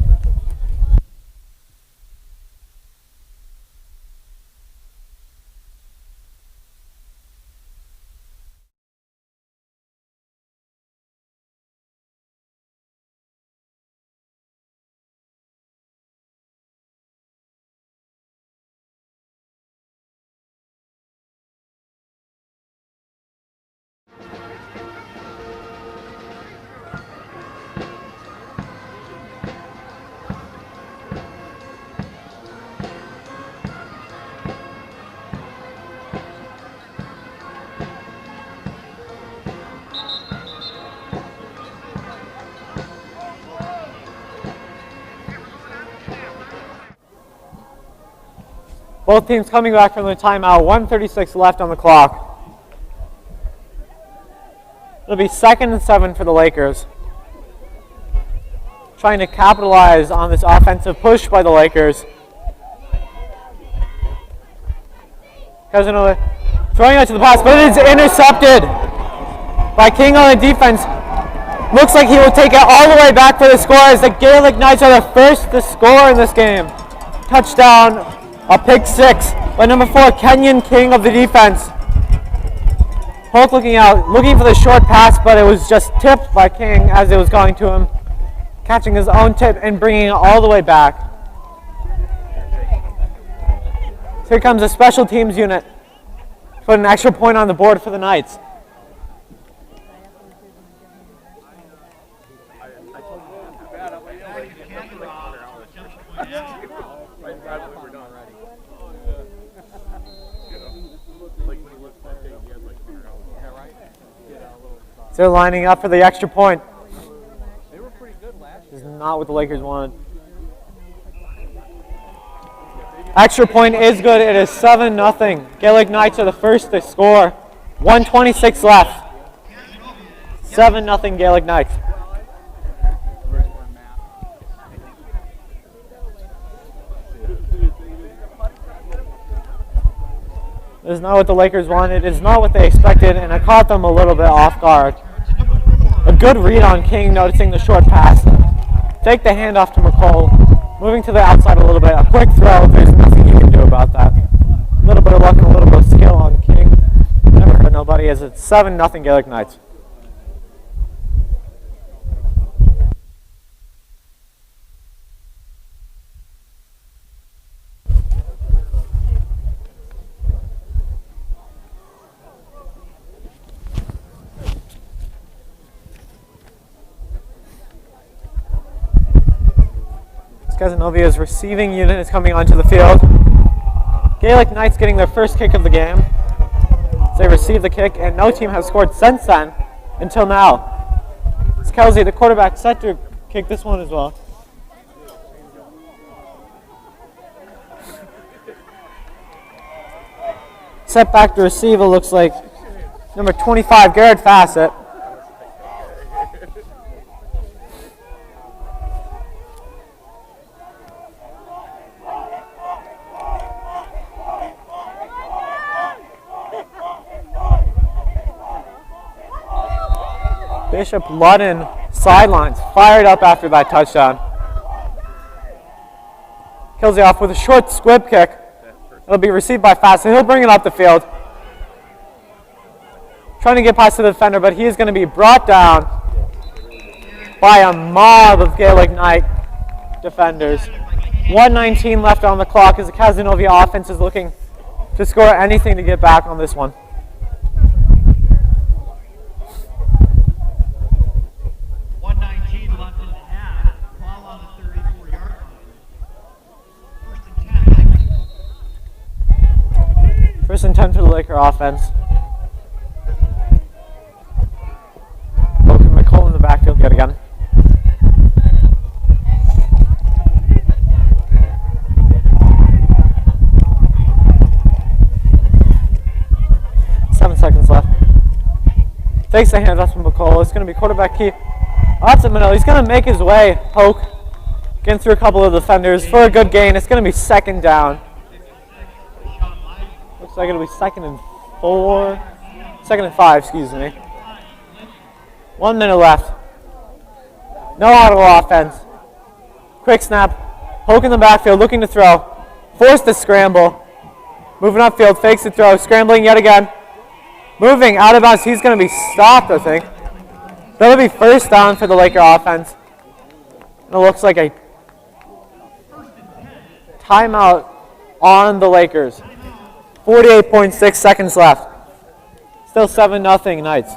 Both teams coming back from the timeout. 1:36 left on the clock. It'll be 2nd and 7 for the Lakers. Trying to capitalize on this offensive push by the Lakers. Cazenovia throwing out to the pass, but it is intercepted by King on the defense. Looks like he will take it all the way back for the score as the Gaelic Knights are the first to score in this game. Touchdown. A pick 6 by number 4, Kenyon King of the defense. Hoke looking out, looking for the short pass, but it was just tipped by King as it was going to him. Catching his own tip and bringing it all the way back. So here comes a special teams unit. Put an extra point on the board for the Knights. They're lining up for the extra point. This is not what the Lakers wanted. Extra point is good. It is 7-0. Gaelic Knights are the first to score. 1:26 left. 7-0 Gaelic Knights. This is not what the Lakers wanted. It is not what they expected, and I caught them a little bit off guard. A good read on King, noticing the short pass. Take the handoff to McCall. Moving to the outside a little bit. A quick throw. There's nothing you can do about that. A little bit of luck and a little bit of skill on King. Never hurt nobody as it's 7-0 Gaelic Knights. Cazenovia's receiving unit is coming onto the field. Gaelic Knights getting their first kick of the game. They receive the kick, and no team has scored since then until now. It's Kelsey, the quarterback, set to kick this one as well. Set back to receive, it looks like number 25, Garrett Fassett. Bishop Ludden sidelines, fired up after that touchdown. Kelsey off with a short squib kick. It'll be received by Fassett. He'll bring it up the field. Trying to get past the defender, but he is going to be brought down by a mob of Gaelic Knight defenders. 1:19 left on the clock as the Cazenovia offense is looking to score anything to get back on this one. First and 10 for the Laker offense. Logan McCall in the backfield yet again. Seconds left. Takes the handoff from McCall. It's going to be quarterback key. Lots of Manila. He's going to make his way. Poke. Getting through a couple of defenders for a good gain. It's going to be second down. Looks like it'll be second and 5, excuse me. 1 minute left. No audible offense. Quick snap. Poke in the backfield, looking to throw. Forced to scramble. Moving upfield, fakes the throw. Scrambling yet again. Moving out of bounds. He's going to be stopped, I think. That'll be first down for the Laker offense. And it looks like a timeout on the Lakers. 48.6 seconds left. Still 7-0 Knights.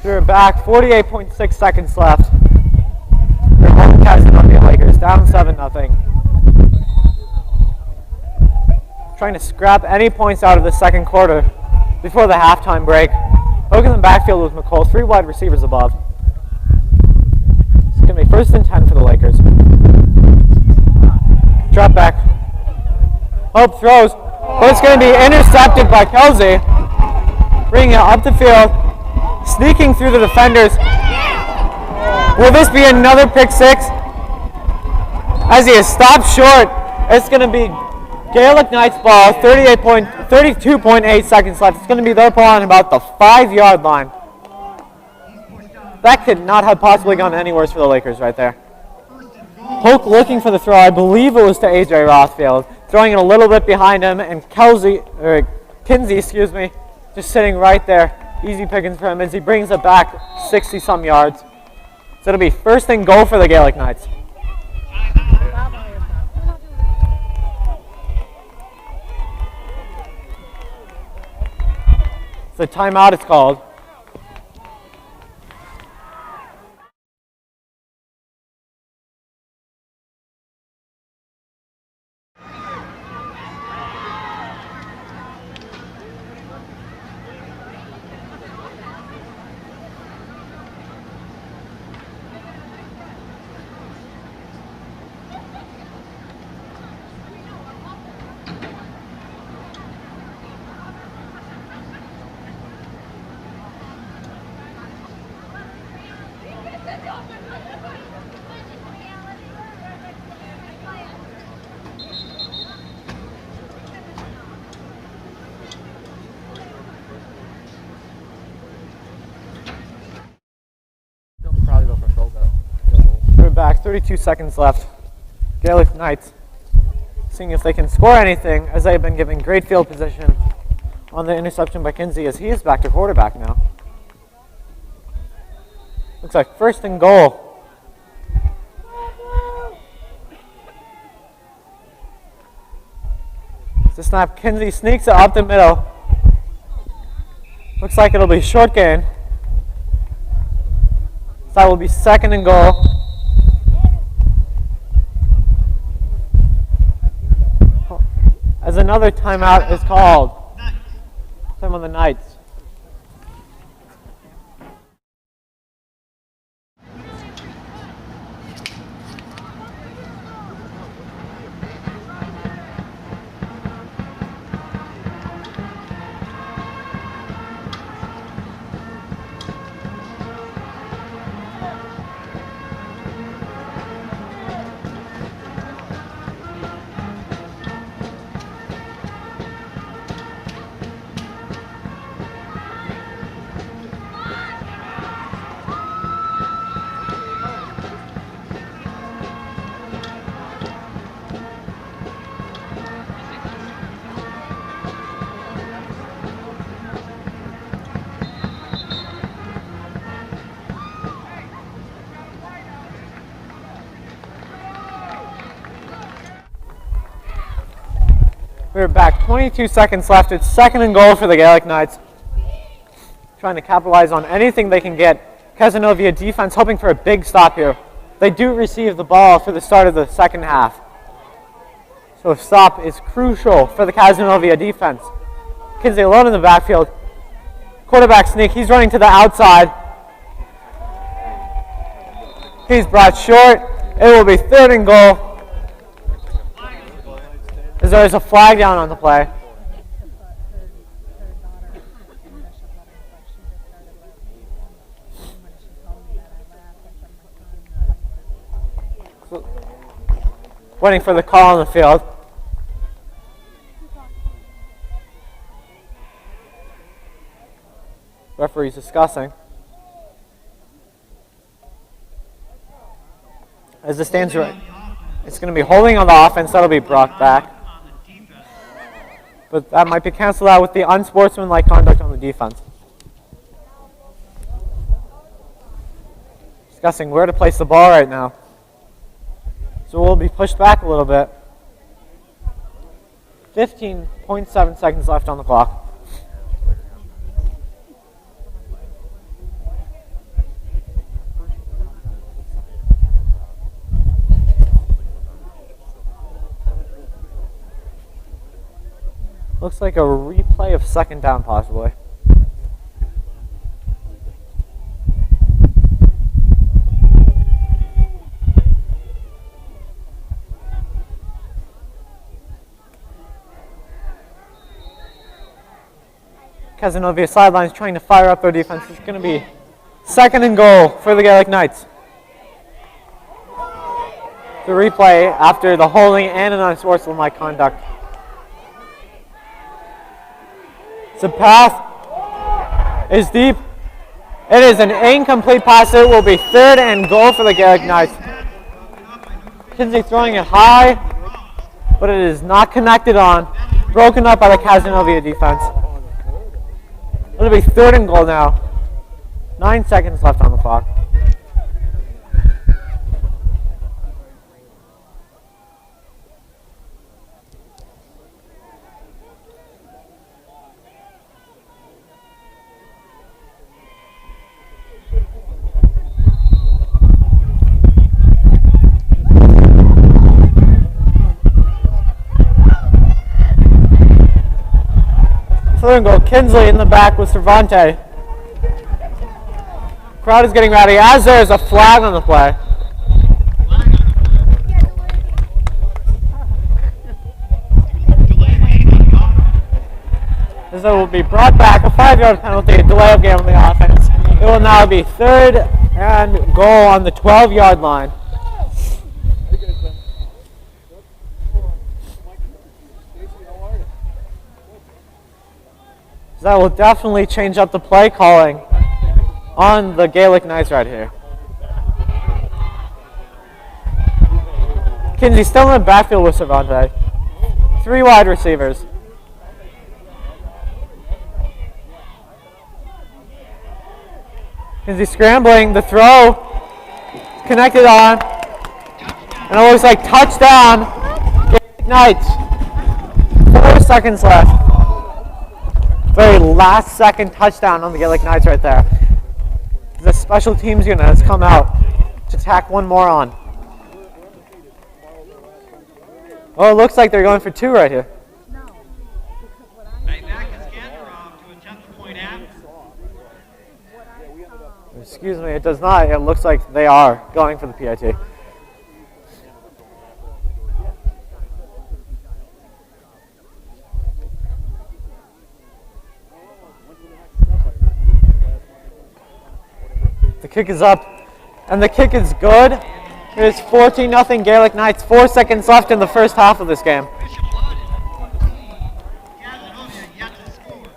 We're back, 48.6 seconds left. They're home Cazenovia Lakers, down 7-0. Trying to scrap any points out of the second quarter before the halftime break. Poke in the backfield with McCall, 3 wide receivers above. It's going to be first and 10 for the Lakers. Drop back. Hope throws, but it's going to be intercepted by Kelsey. Bringing it up the field. Sneaking through the defenders. Will this be another pick six? As he is stopped short, it's going to be Gaelic Knights ball, 32.8 seconds left. It's going to be their ball on about the 5-yard line. That could not have possibly gone any worse for the Lakers right there. Polk looking for the throw. I believe it was to AJ Rothfield. Throwing it a little bit behind him, and Kinsey, just sitting right there. Easy pickings for him as he brings it back 60-some yards. So it'll be first and goal for the Gaelic Knights. So timeout is called. 32 seconds left. Gaelic Knights seeing if they can score anything, as they've been giving great field position on the interception by Kinsey, as he is back to quarterback now. Looks like first and goal. The snap, Kinsey sneaks it up the middle. Looks like it'll be short gain. So that will be second and goal. As another timeout is called. Time on the Knights. We're back, 22 seconds left. It's second and goal for the Gaelic Knights. Trying to capitalize on anything they can get. Cazenovia defense hoping for a big stop here. They do receive the ball for the start of the second half. So a stop is crucial for the Cazenovia defense. Kinsey alone in the backfield. Quarterback sneak, he's running to the outside. He's brought short. It will be third and goal. As there is a flag down on the play. Waiting for the call on the field. Referee's discussing. As it stands right, it's going to be holding on the offense. That'll be brought back. But that might be canceled out with the unsportsmanlike conduct on the defense. Discussing where to place the ball right now. So we'll be pushed back a little bit. 15.7 seconds left on the clock. Looks like a replay of second down, possibly. Cazenovia sidelines trying to fire up their defense. It's going to be second and goal for the Gaelic Knights. The replay after the holding and an unsportsmanlike conduct. The path is deep. It is an incomplete pass. It will be third and goal for the Gaelic Knights. Kinsey throwing it high, but it is not connected on. Broken up by the Cazenovia defense. It'll be third and goal now. 9 seconds left on the clock. Third and goal, Kinsley in the back with Cervante. Crowd is getting ready as there is a flag on the play. As it will be brought back, a 5-yard penalty, a delay of game on the offense. It will now be third and goal on the 12-yard line. That will definitely change up the play calling on the Gaelic Knights right here. Kinsey still in the backfield with Cervante. 3 wide receivers. Kinsey scrambling, the throw connected on, and it looks like touchdown. Gaelic Knights. 4 seconds left. Very last second touchdown on the Gaelic Knights right there. The special teams unit has come out to tack one more on. Oh, it looks like they're going for 2 right here. Right back is Skandarov to attempt the point after. Excuse me, it does not. It looks like they are going for the PIT. The kick is up, and the kick is good. It is 14-0 Gaelic Knights. 4 seconds left in the first half of this game. Bishop Ludden, 14. Cazenovia yet to score.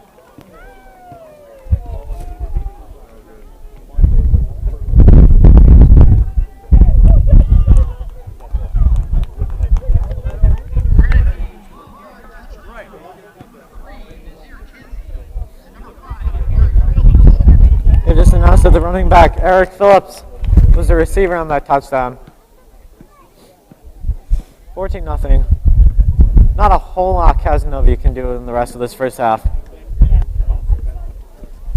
They just announced that the running back, Eric Phillips, was the receiver on that touchdown. 14-0. Not a whole lot Cazenovia can do in the rest of this first half. A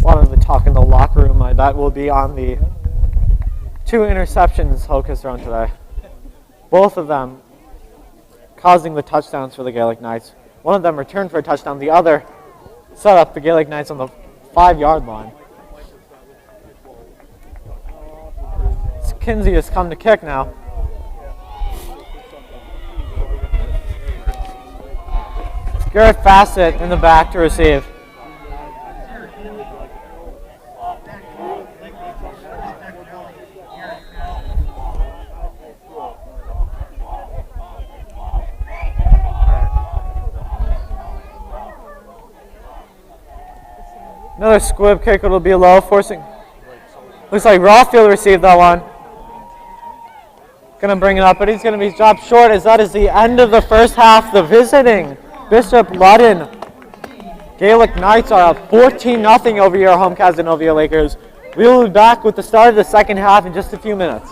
lot of the talk in the locker room, I bet, will be on the 2 interceptions Hoke has thrown today. Both of them causing the touchdowns for the Gaelic Knights. One of them returned for a touchdown. The other set up the Gaelic Knights on the 5-yard line. Kinsey has come to kick now. Garrett Fassett in the back to receive. Another squib kick, it'll be low, forcing. Looks like Rawfield received that one. Going to bring it up, but he's going to be dropped short as that is the end of the first half. The visiting Bishop Ludden Gaelic Knights are up 14-0 over your home Cazenovia Lakers. We will be back with the start of the second half in just a few minutes.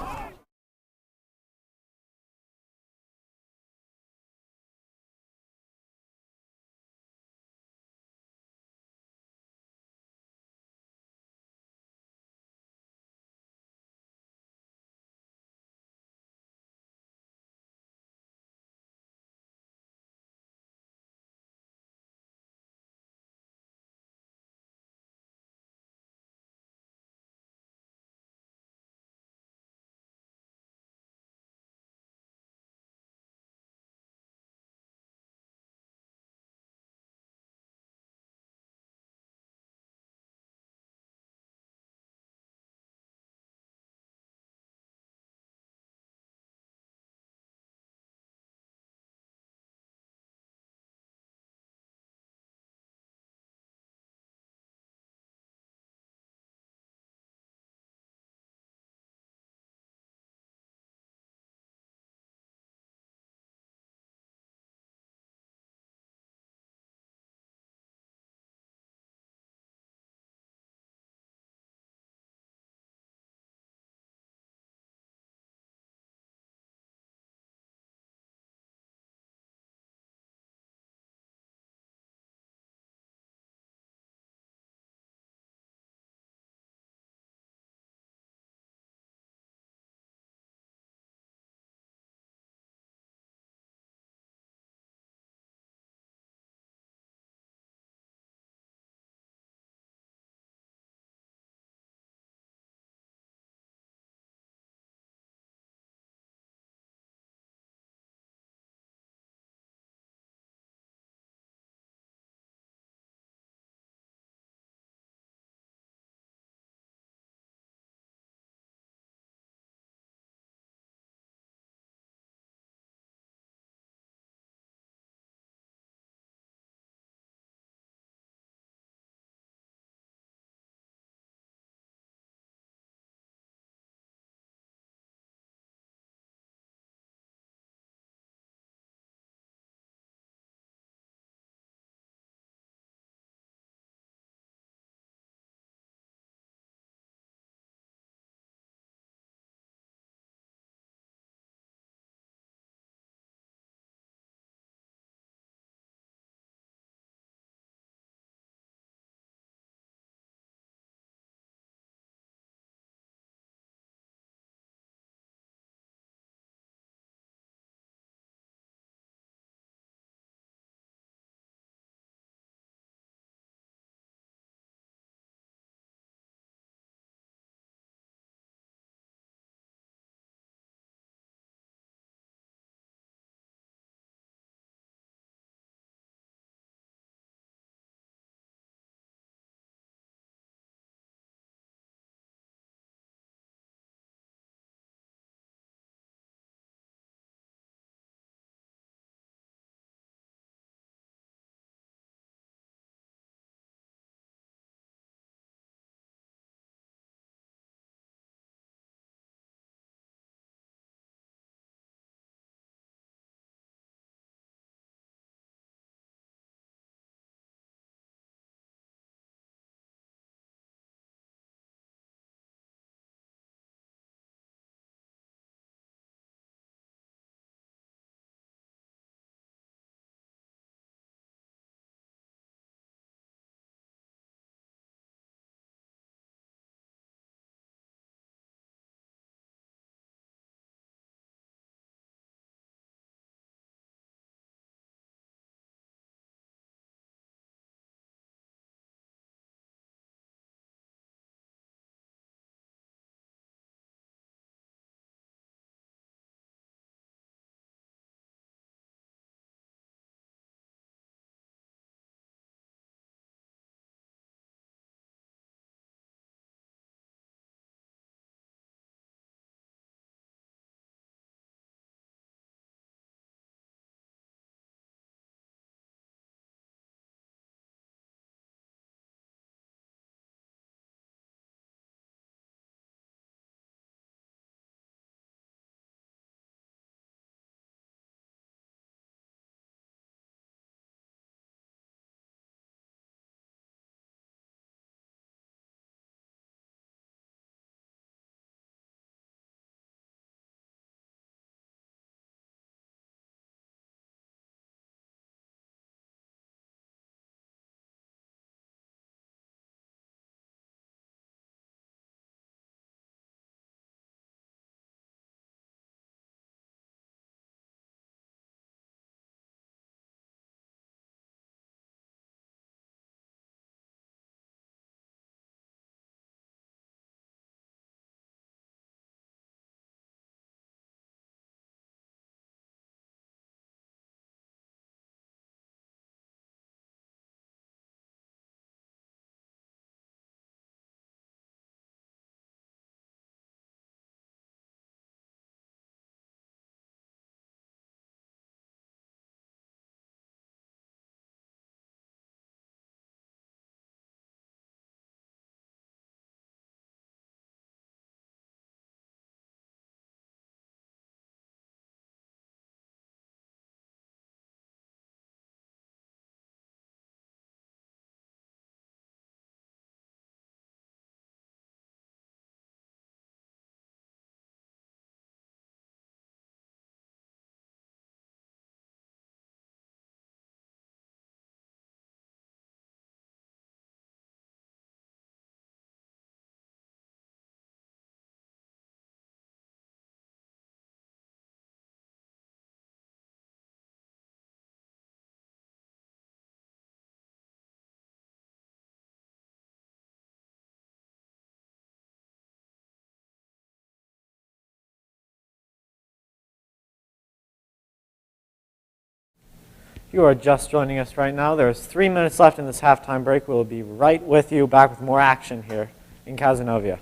you are just joining us right now, there's 3 minutes left in this halftime break. We'll be right with you, back with more action here in Cazenovia.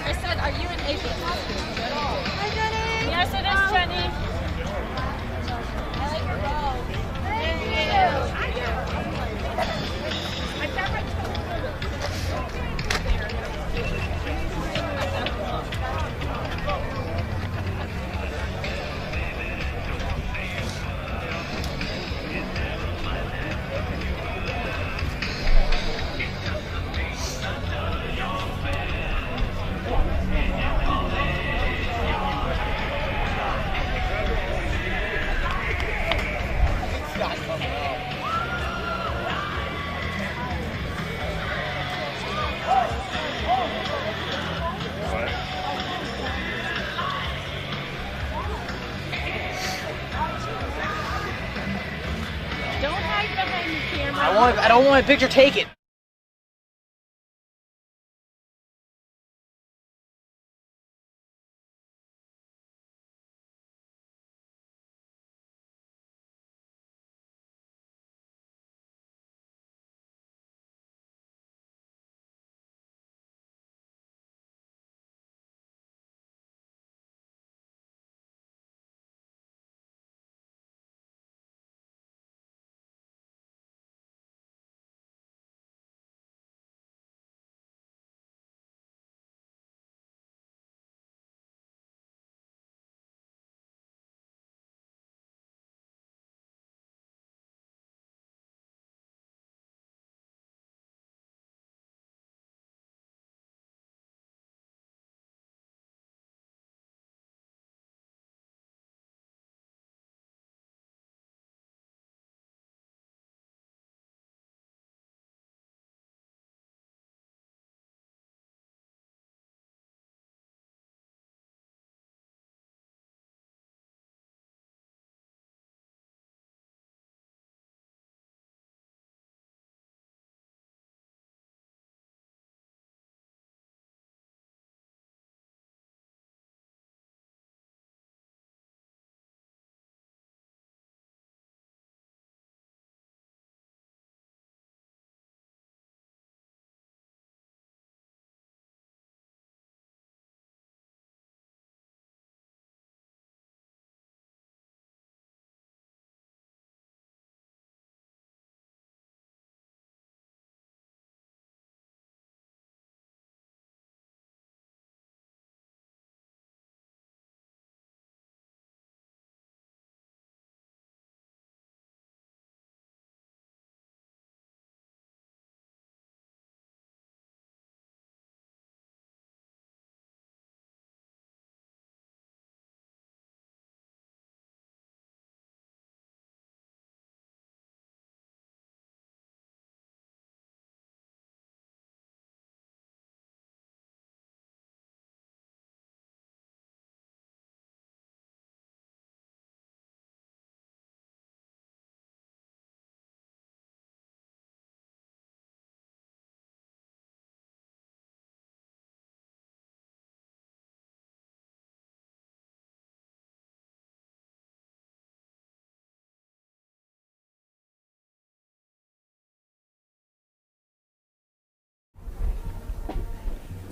I said, are you an AP? Hi, Jenny. Yes, it is, Jenny. I like your bow. Thank you. Don't hide behind the camera. I don't want my picture taken.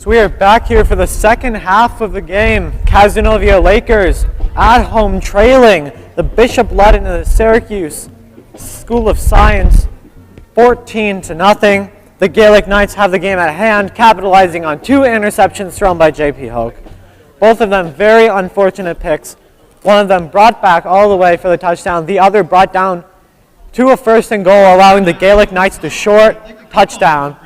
So we are back here for the second half of the game. Cazenovia Lakers at home trailing the Bishop Ludden and the Syracuse School of Science 14-0. The Gaelic Knights have the game at hand, capitalizing on 2 interceptions thrown by J.P. Hoke. Both of them very unfortunate picks. One of them brought back all the way for the touchdown. The other brought down to a 1st and goal, allowing the Gaelic Knights to short touchdown.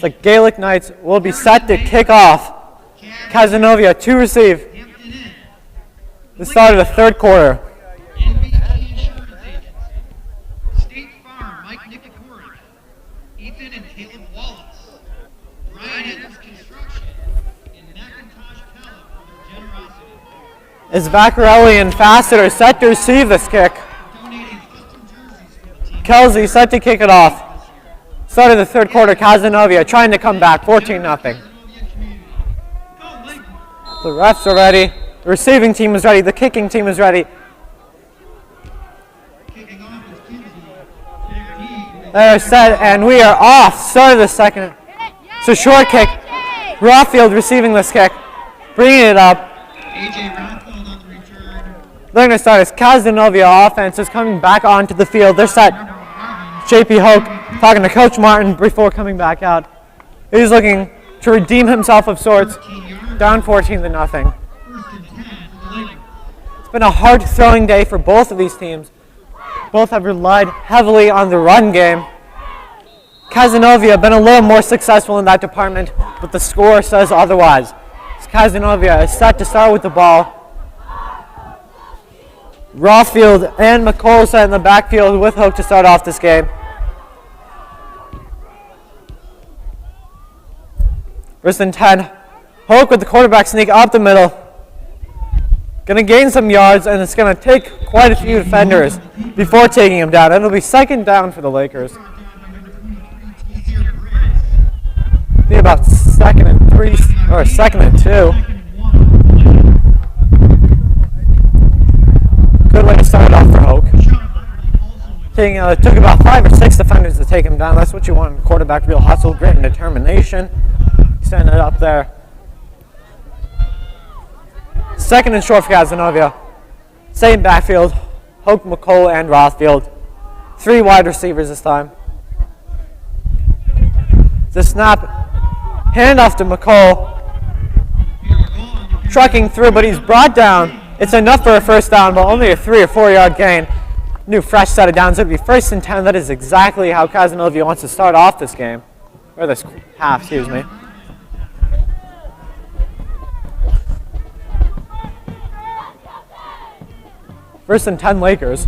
The Gaelic Knights will be set to kick off. Cazenovia to receive. The start of the 3rd quarter. State Farm, Mike Nikiforek, Ethan and Caleb Wallace, Ryan Evans Construction, and Macintosh Pelham for their generosity. As Vaccarelli and Fassett are set to receive this kick. Donating custom jerseys for the team. Kelsey set to kick it off. Start of the 3rd quarter, Cazenovia trying to come back, 14-0. The refs are ready. The receiving team is ready. The kicking team is ready. Kicking off is Kinsey. They're set, and we are off. Start of the 2nd. It's a short kick. Rawfield receiving this kick. Bringing it up. AJ Roundfield on the return. They're going to start as Cazenovia offense is coming back onto the field. They're set. J.P. Hoke talking to Coach Martin before coming back out. He's looking to redeem himself of sorts. Down 14-0. First and 10 for the Lakers. It's been a hard throwing day for both of these teams. Both have relied heavily on the run game. Cazenovia been a little more successful in that department, but the score says otherwise. Cazenovia is set to start with the ball. Rawfield and McCall set in the backfield with Hoke to start off this game. First and 10. Hoke with the quarterback sneak up the middle. Going to gain some yards, and it's going to take quite a few defenders before taking him down. It'll be 2nd down for the Lakers. Be about 2nd and 3 or 2nd and 2. Good way to start off for Hoke. It took about 5 or 6 defenders to take him down. That's what you want in a quarterback, real hustle, grit, and determination. Standing it up there. 2nd and short for Cazenovia. Same backfield. Hoke, McCall, and Rothfield. 3 wide receivers this time. The snap. Handoff to McCall. Trucking through, but he's brought down. It's enough for a 1st down, but only a 3 or 4 yard gain. New fresh set of downs. It'll be 1st and 10. That is exactly how Cazenovia wants to start off this game. Or this half, excuse me. First and 10 Lakers.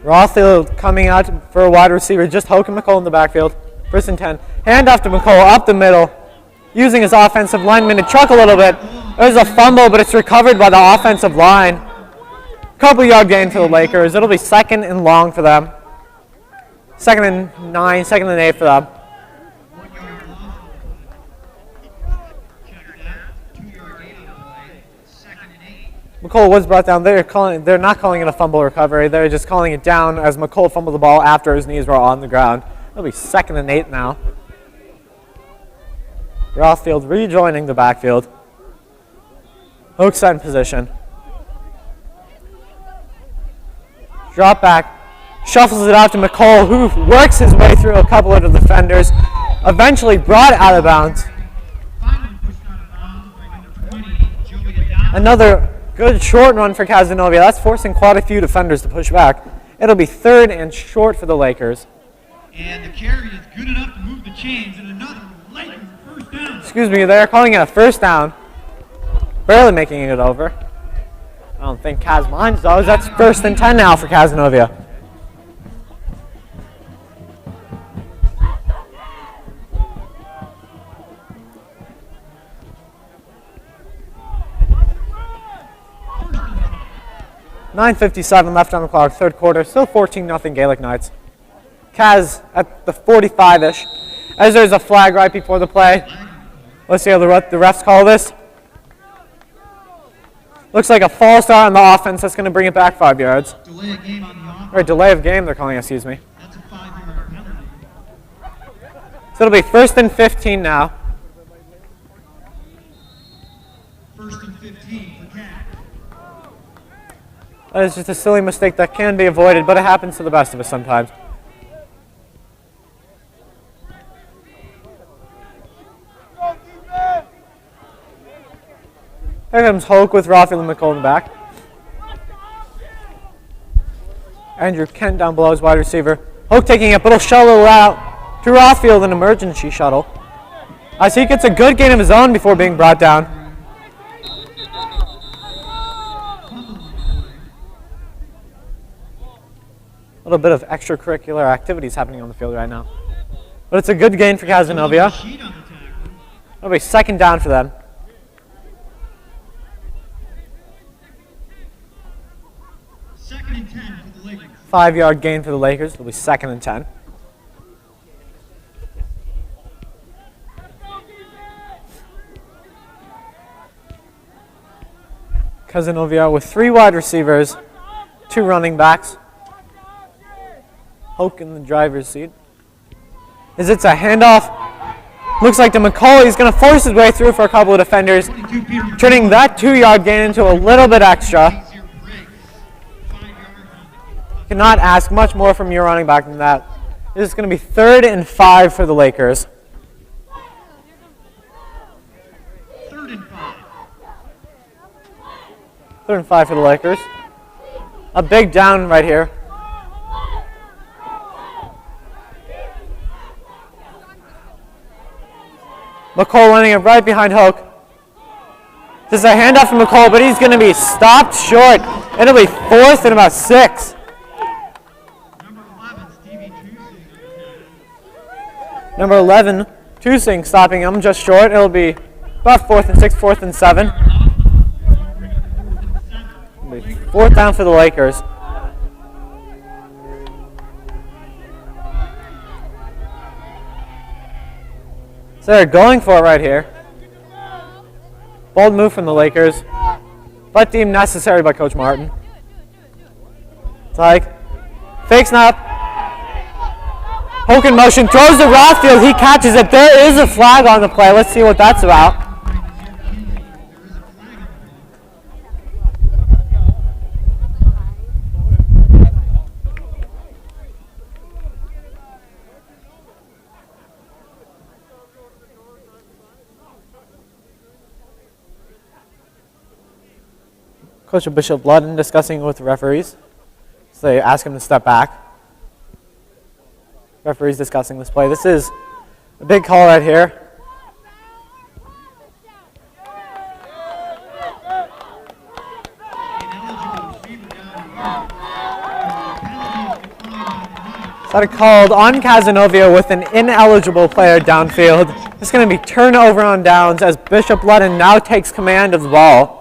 Rothfield coming out for a wide receiver, just Hoke and McCall in the backfield. First and 10. Hand off to McCall up the middle, using his offensive lineman to truck a little bit. There's a fumble, but it's recovered by the offensive line. Couple yard gain for the Lakers. It'll be 2nd and long for them. 2nd and 9, 2nd and 8 for them. McCall was brought down. They're not calling it a fumble recovery. They're just calling it down as McCall fumbled the ball after his knees were on the ground. It'll be 2nd and 8 now. Rothfield rejoining the backfield. Hoke set in position. Drop back, shuffles it out to McCall, who works his way through a couple of the defenders, eventually brought out of bounds. Another good short run for Cazenovia. That's forcing quite a few defenders to push back. It'll be 3rd and short for the Lakers. And the carry is good enough to move the chains, and another Lakers 1st down. Excuse me, they're calling it a 1st down. Barely making it over. I don't think Kaz minds those. That's 1st and 10 now for Cazenovia. .9:57 left on the clock, 3rd quarter. Still 14-0 Gaelic Knights. Kaz at the 45-ish. As there's a flag right before the play. Let's see how the refs call this. Looks like a false start on the offense. That's going to bring it back 5 yards. Delay a game on the offense. Or delay of game, they're calling, excuse me. That's a 5-yard penalty. So it'll be 1st and 15 now. 1st and 15 for Cat. That is just a silly mistake that can be avoided, but it happens to the best of us sometimes. Here comes Hoke with Rafael and McCall in the back. Andrew Kent down below as wide receiver. Hoke taking it, but he'll shuttle out to Rafael, an emergency shuttle. As he gets a good gain of his own before being brought down. A little bit of extracurricular activities happening on the field right now. But it's a good gain for Cazenovia. It'll be 2nd down for them. 2nd and 10 for the Lakers. 5-yard gain for the Lakers. It'll be 2nd and 10. Cazenovia with 3 wide receivers, 2 running backs. Hoke in the driver's seat. As it's a handoff. Looks like to McCauley. He's going to force his way through for a couple of defenders, turning that 2-yard gain into a little bit extra. Cannot ask much more from your running back than that. This is going to be 3rd and 5 for the Lakers. 3rd and 5. 3rd and 5 for the Lakers. A big down right here. McCall running it right behind Hoke. This is a handoff from McCall, but he's going to be stopped short. It'll be 4th and about 6. Number 11, Tusing, stopping him just short. It'll be about 4th and 6, 4th and 7. It'll be 4th down for the Lakers. So they're going for it right here. Bold move from the Lakers, but deemed necessary by Coach Martin. It's like, fake snap. Hoke in motion, throws to Rothfield, he catches it. There is a flag on the play. Let's see what that's about. Coach Bishop Ludden discussing with the referees. So they ask him to step back. Referees discussing this play. This is a big call right here. That are called on Cazenovia with an ineligible player downfield. It's going to be turnover on downs as Bishop Ludden now takes command of the ball.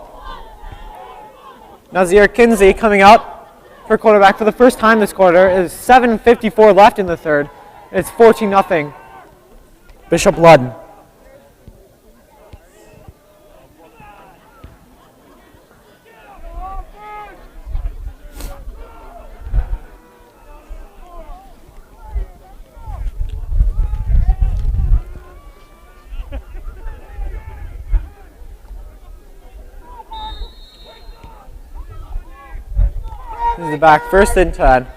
Nazir Kinsey coming out for quarterback for the first time this quarter. Is 7:54 left in the third. It's 14-0. Bishop Ludden. This is the back, 1st and 10.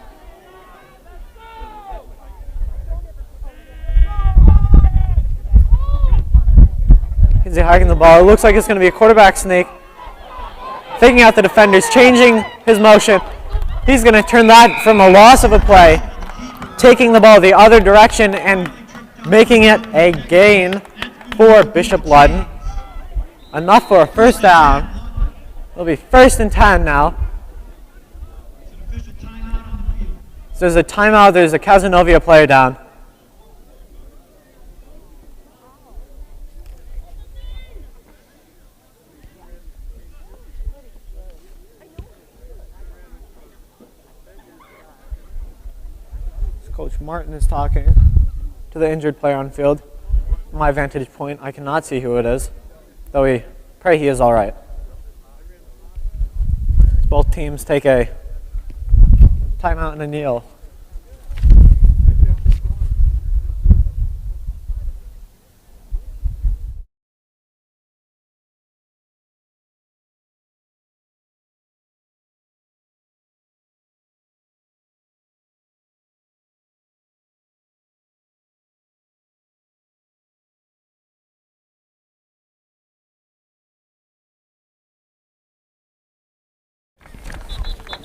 Kinsey hiking the ball. It looks like it's going to be a quarterback sneak. Faking out the defenders, changing his motion. He's going to turn that from a loss of a play, taking the ball the other direction and making it a gain for Bishop Ludden. Enough for a 1st down. It'll be 1st and 10 now. So there's a timeout, there's a Cazenovia player down. Coach Martin is talking to the injured player on field. From my vantage point, I cannot see who it is, though we pray he is all right. Both teams take a timeout and a kneel.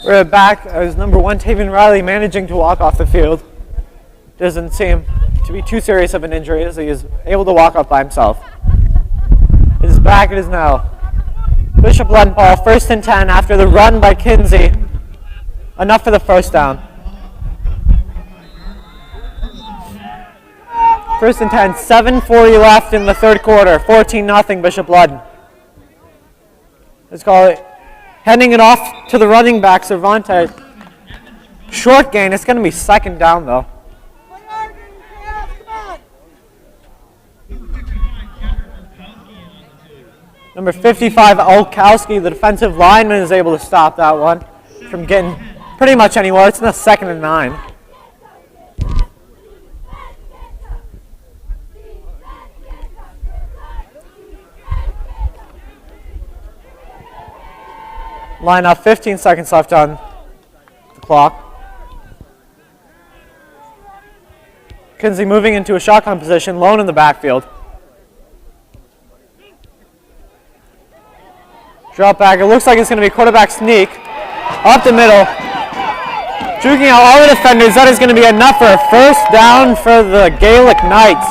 We're back as number 1, Taven Riley, managing to walk off the field. Doesn't seem to be too serious of an injury as he is able to walk off by himself. It is back, it is now. Bishop Ludden ball, 1st and 10 after the run by Kinsey. Enough for the first down. 1st and 10, 7:40 left in the third quarter, 14-0 Bishop Ludden. Let's call it. Handing it off to the running back, Cervantes. Short gain. It's going to be 2nd down, though. Number 55, Olkowski, the defensive lineman, is able to stop that one from getting pretty much anywhere. It's now 2nd and 9. Line up, 15 seconds left on the clock. Kinsey moving into a shotgun position, lone in the backfield. Drop back, it looks like it's going to be a quarterback sneak. Up the middle. Juking out all the defenders, that is going to be enough for a first down for the Gaelic Knights.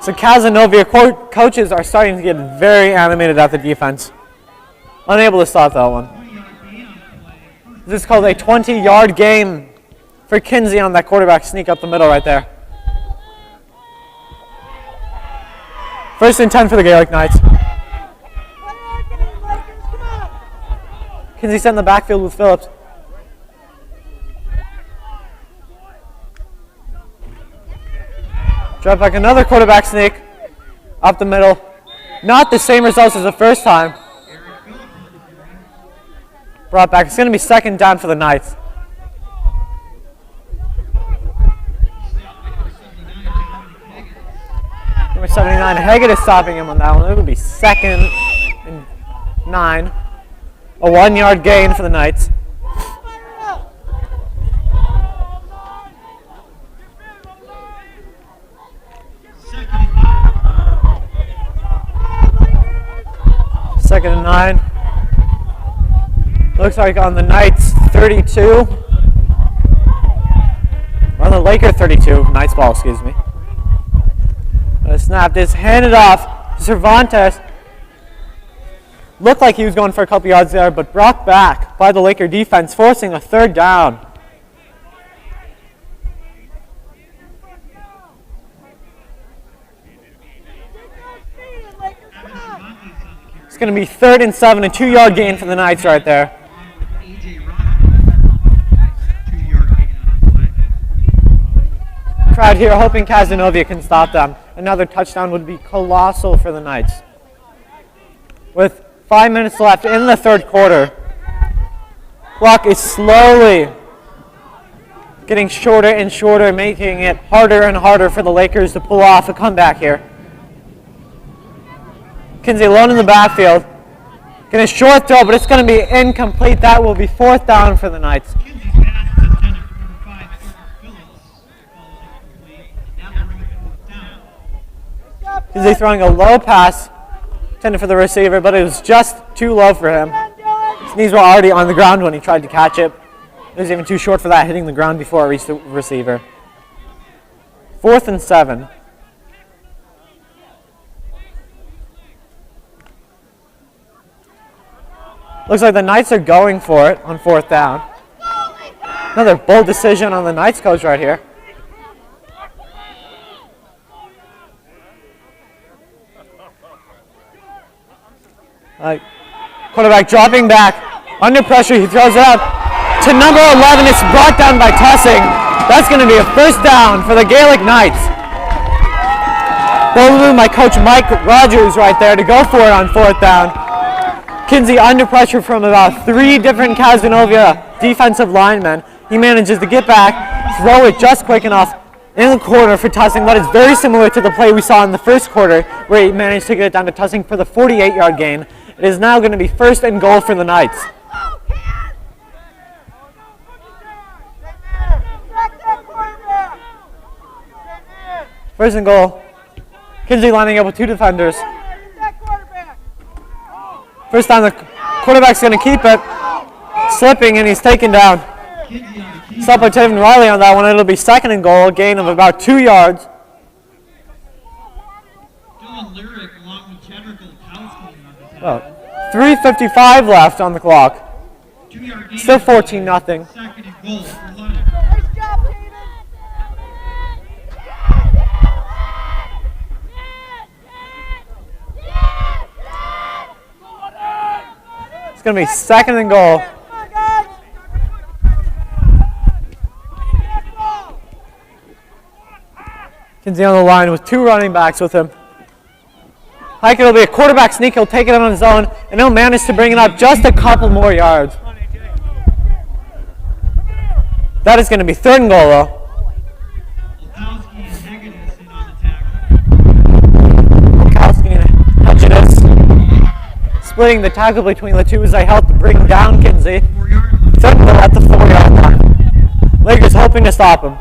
So Cazenovia coaches are starting to get very animated at the defense. Unable to stop that one. This is called a 20-yard gain for Kinsey on that quarterback sneak up the middle right there. 1st and 10 for the Gaelic Knights. Kinsey set in the backfield with Phillips. Drop back, another quarterback sneak up the middle. Not the same results as the first time. Brought back. It's going to be 2nd down for the Knights. Number 79, Haggett is stopping him on that one. It would be 2nd and 9. A 1-yard gain for the Knights. Second and 9. Looks like on the Knights 32. Or on the Laker 32. Knights ball, excuse me. Snapped is handed off to Cervantes. Looked like he was going for a couple yards there, but brought back by the Laker defense, forcing a 3rd down. It's going to be 3rd and 7, a 2-yard gain for the Knights right there. Crowd here hoping Cazenovia can stop them. Another touchdown would be colossal for the Knights. With 5 minutes left in the third quarter, clock is slowly getting shorter and shorter, making it harder and harder for the Lakers to pull off a comeback here. Kinsey alone in the backfield. Getting a short throw, but it's going to be incomplete. That will be 4th down for the Knights. Kinsey throwing a low pass intended for the receiver, but it was just too low for him. His knees were already on the ground when he tried to catch it. It was even too short for that, hitting the ground before it reached the receiver. 4th and 7. Looks like the Knights are going for it on 4th down. Another bold decision on the Knights coach right here. Quarterback dropping back. Under pressure, he throws it out to number 11. It's brought down by Tussing. That's going to be a first down for the Gaelic Knights. Ball moved by Coach Mike Rogers right there to go for it on fourth down. Kinsey under pressure from about 3 different Cazenovia defensive linemen. He manages to get back, throw it just quick enough in the corner for Tussing. That is very similar to the play we saw in the first quarter where he managed to get it down to Tussing for the 48-yard gain. It is now going to be first and goal for the Knights. First and goal. Kinsey lining up with 2 defenders. First time the quarterback's going to keep it. Slipping and he's taken down. Stop by Taven Riley on that one. It'll be second and goal. A gain of about 2 yards. About 3:55 left on the clock. Still 14-0. Second and goal for Ludden. It's going to be second and goal. Kinsey on the line with 2 running backs with him. Hike, it'll be a quarterback sneak. He'll take it on his own, and he'll manage to bring it up just a couple more yards. That is going to be third and goal, though. Splitting the tackle between the two as they help to bring down Kinsey. Third and goal at the 4-yard line. Lakers hoping to stop him.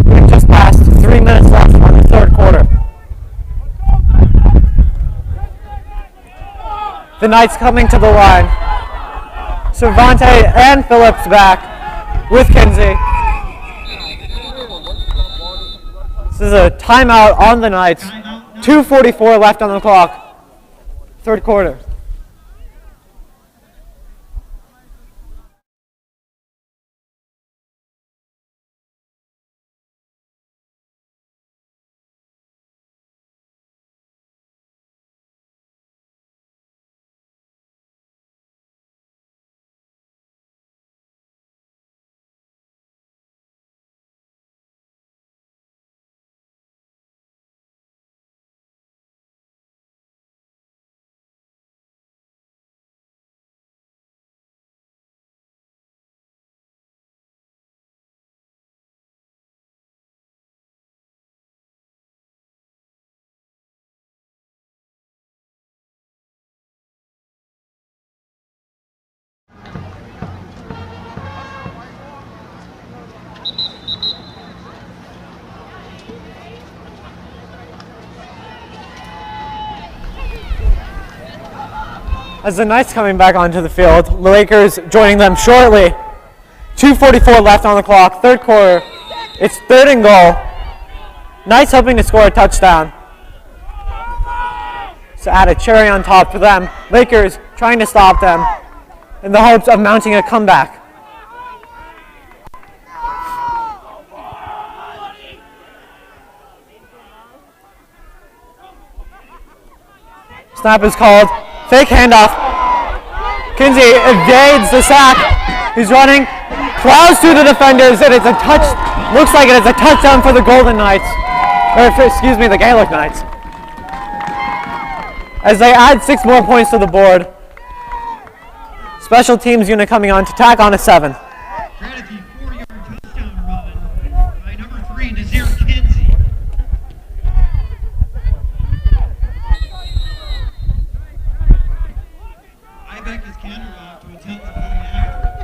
We've just passed 3 minutes left on the third quarter. The Knights coming to the line. Cervante and Phillips back with Kinsey. This is a timeout on the Knights. 2:44 left on the clock. Third quarter. As the Knights coming back onto the field, the Lakers joining them shortly. 2:44 left on the clock, third quarter. It's third and goal. Knights hoping to score a touchdown. So add a cherry on top for them. Lakers trying to stop them in the hopes of mounting a comeback. Snap is called. Fake handoff. Kinsey evades the sack. He's running. Plows through the defenders, and it's a touch. Looks like it is a touchdown for the Golden Knights. Excuse me, the Gaelic Knights. As they add 6 more points to the board. Special teams unit coming on to tack on a 7. Strategy 4-yard touchdown run by number 3, Nazir Kinsey. Ibeck is countered off to attempt the point after.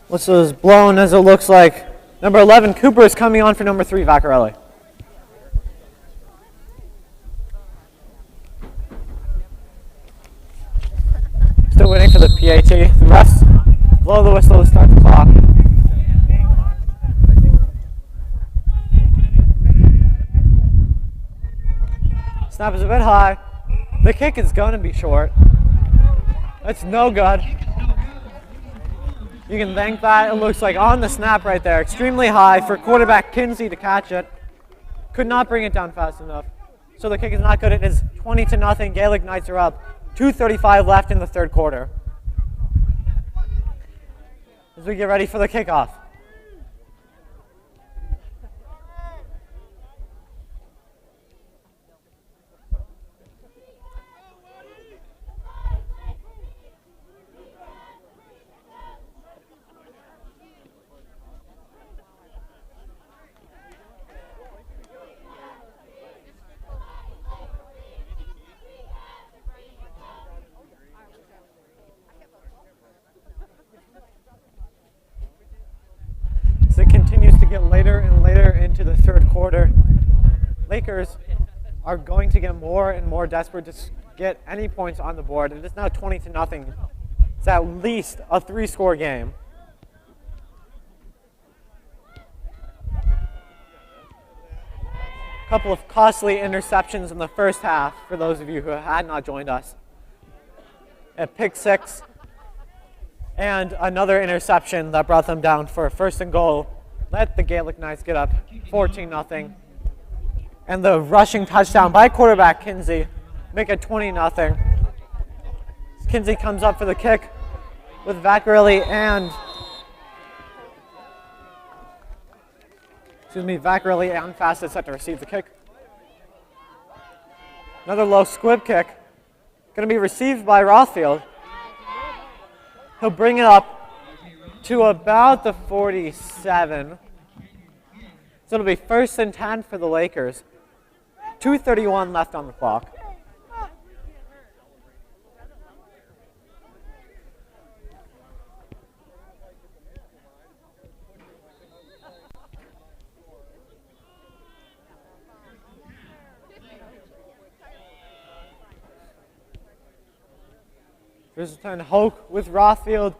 Whistle is blown as it looks like number 11, Cooper, is coming on for number 3, Vaccarelli. Still waiting for the PAT. The refs blow the whistle to start the clock. snap is a bit high. The kick is going to be short. That's no good. You can thank that. It looks like on the snap right there. Extremely high for quarterback Kinsey to catch it. Could not bring it down fast enough. So the kick is not good. It is 20-0. Gaelic Knights are up. 2:35 left in the third quarter. As we get ready for the kickoff. As it continues to get later and later into the third quarter, Lakers are going to get more and more desperate to get any points on the board. It is now 20-0. It's at least a 3-score game. A couple of costly interceptions in the first half for those of you who had not joined us. A pick six and another interception that brought them down for a first and goal. Let the Gaelic Knights get up 14-0. And the rushing touchdown by quarterback Kinsey make it 20-0. Kinsey comes up for the kick with Vaccarelli and Fastest set to receive the kick. Another low squib kick. Going to be received by Rothfield. He'll bring it up to about the 47. So it'll be 1st and 10 for the Lakers. 2:31 left on the clock. There's a turn Hoke with Rothfield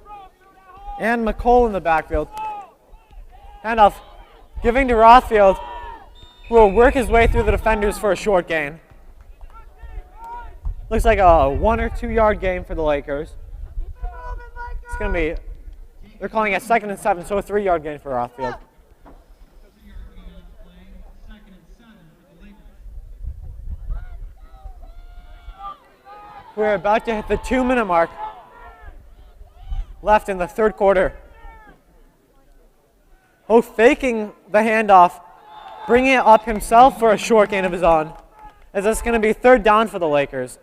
and McCole in the backfield. Handoff giving to Rothfield, who will work his way through the defenders for a short gain. Looks like a 1 or 2 yard gain for the Lakers. It's going to be, they're calling it 2nd and 7, so a 3 yard gain for Rothfield. We're about to hit the 2-minute mark left in the third quarter. Hoke faking the handoff, bringing it up himself for a short gain of his own, as it's going to be 3rd down for the Lakers.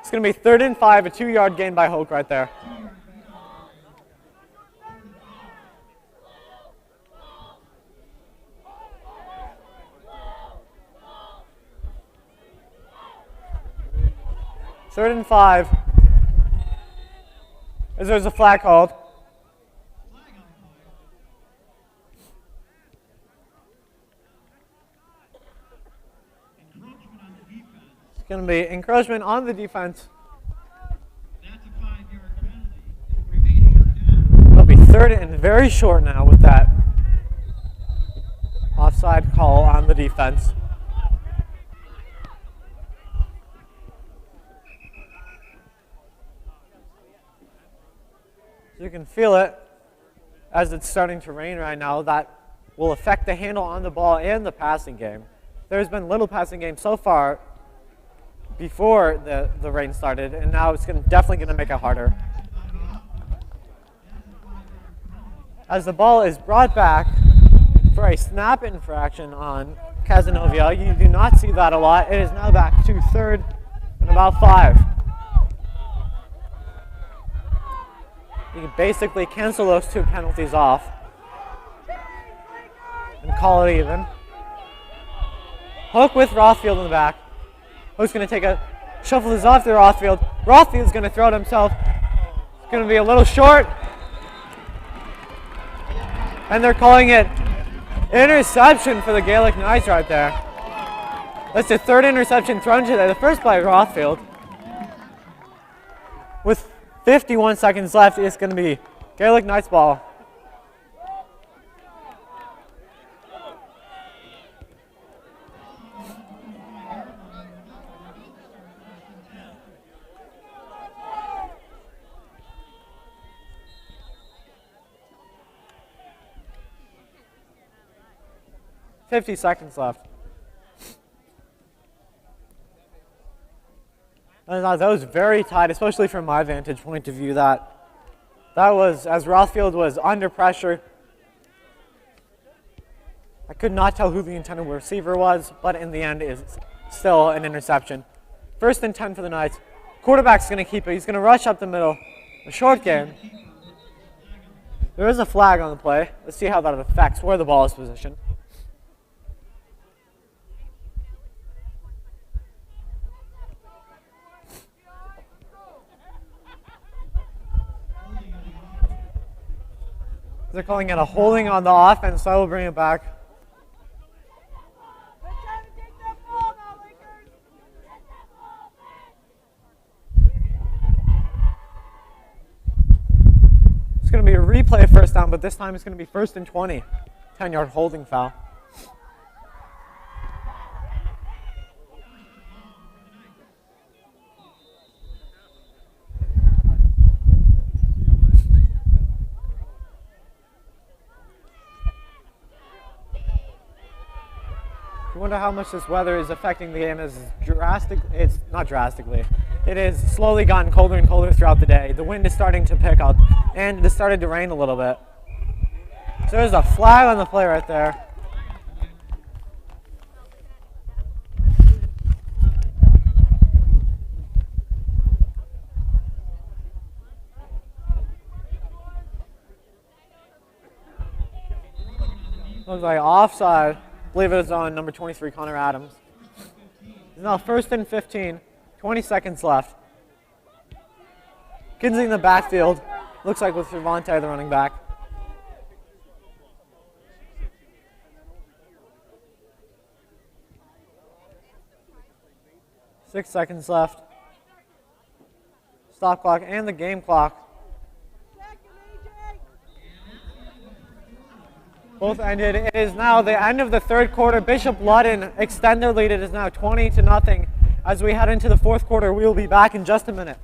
It's going to be 3rd and 5, a 2 yard gain by Hoke right there. Third and 5. As there's a flag called. It's going to be encroachment on the defense. That's a 5-yard penalty. Remaining down. It'll be 3rd and very short now with that offside call on the defense. You can feel it as it's starting to rain right now. That will affect the handle on the ball and the passing game. There's been little passing game so far before the rain started, and now it's definitely going to make it harder. As the ball is brought back for a snap infraction on Cazenovia, you do not see that a lot. It is now back to 3rd and about 5. You can basically cancel those 2 penalties off and call it even. Hook with Rothfield in the back. Hook's going to take a shuffle this off to Rothfield. Rothfield's going to throw it himself. It's going to be a little short. And they're calling it interception for the Gaelic Knights right there. That's the 3rd interception thrown today. The first by Rothfield. With 51 seconds left, it's going to be Gaelic Knights ball. 50 seconds left. And that was very tight, especially from my vantage point of view. That was, as Rothfield was under pressure. I could not tell who the intended receiver was, but in the end is still an interception. 1st and 10 for the Knights. Quarterback's going to keep it. He's going to rush up the middle. A short game. There is a flag on the play. Let's see how that affects where the ball is positioned. They're calling it a holding on the offense, so I will bring it back. It's going to be a replay first down, but this time it's going to be 1st and 20. 10-yard holding foul. I wonder how much this weather is affecting the game. It's not drastically. It has slowly gotten colder and colder throughout the day. The wind is starting to pick up, and it has started to rain a little bit. So there's a flag on the play right there. Looks like offside. I believe it is on number 23, Connor Adams. It's now 1st and 15, 20 seconds left. Kinsey in the backfield. Looks like with Cervante, the running back. Six seconds left. Stop clock and the game clock. Both ended. It is now the end of the 3rd quarter. Bishop Ludden extend their lead. It is now 20-0. As we head into the 4th quarter, we will be back in just a minute.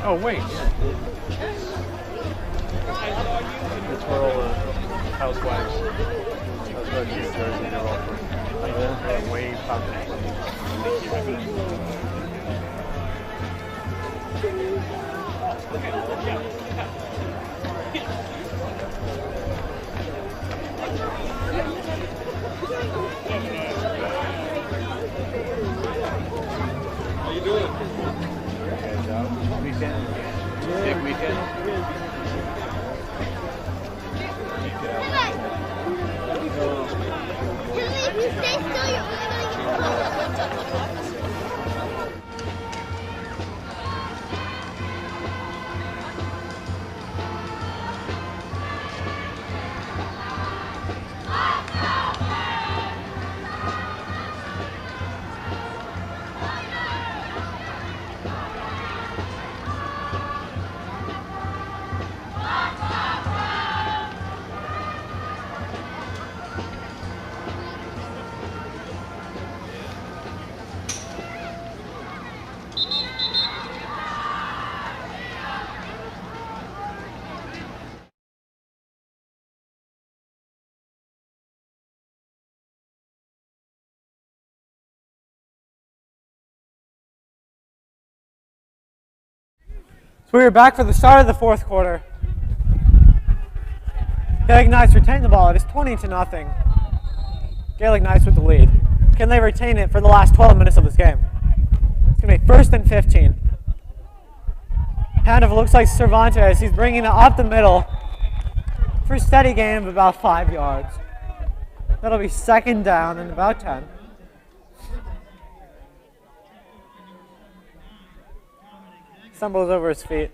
Oh, wait. It's for all the housewives. Housewives in New Jersey, they're offering way popular. How you doing? Weekend. Big weekend. So we are back for the start of the 4th quarter. Gaelic Knights retain the ball. It is 20-0. Gaelic Knights with the lead. Can they retain it for the last 12 minutes of this game? It's going to be 1st and 15. Handoff looks like Cervantes. He's bringing it up the middle for a steady gain of about 5 yards. That'll be 2nd down and about 10. Stumbles over his feet.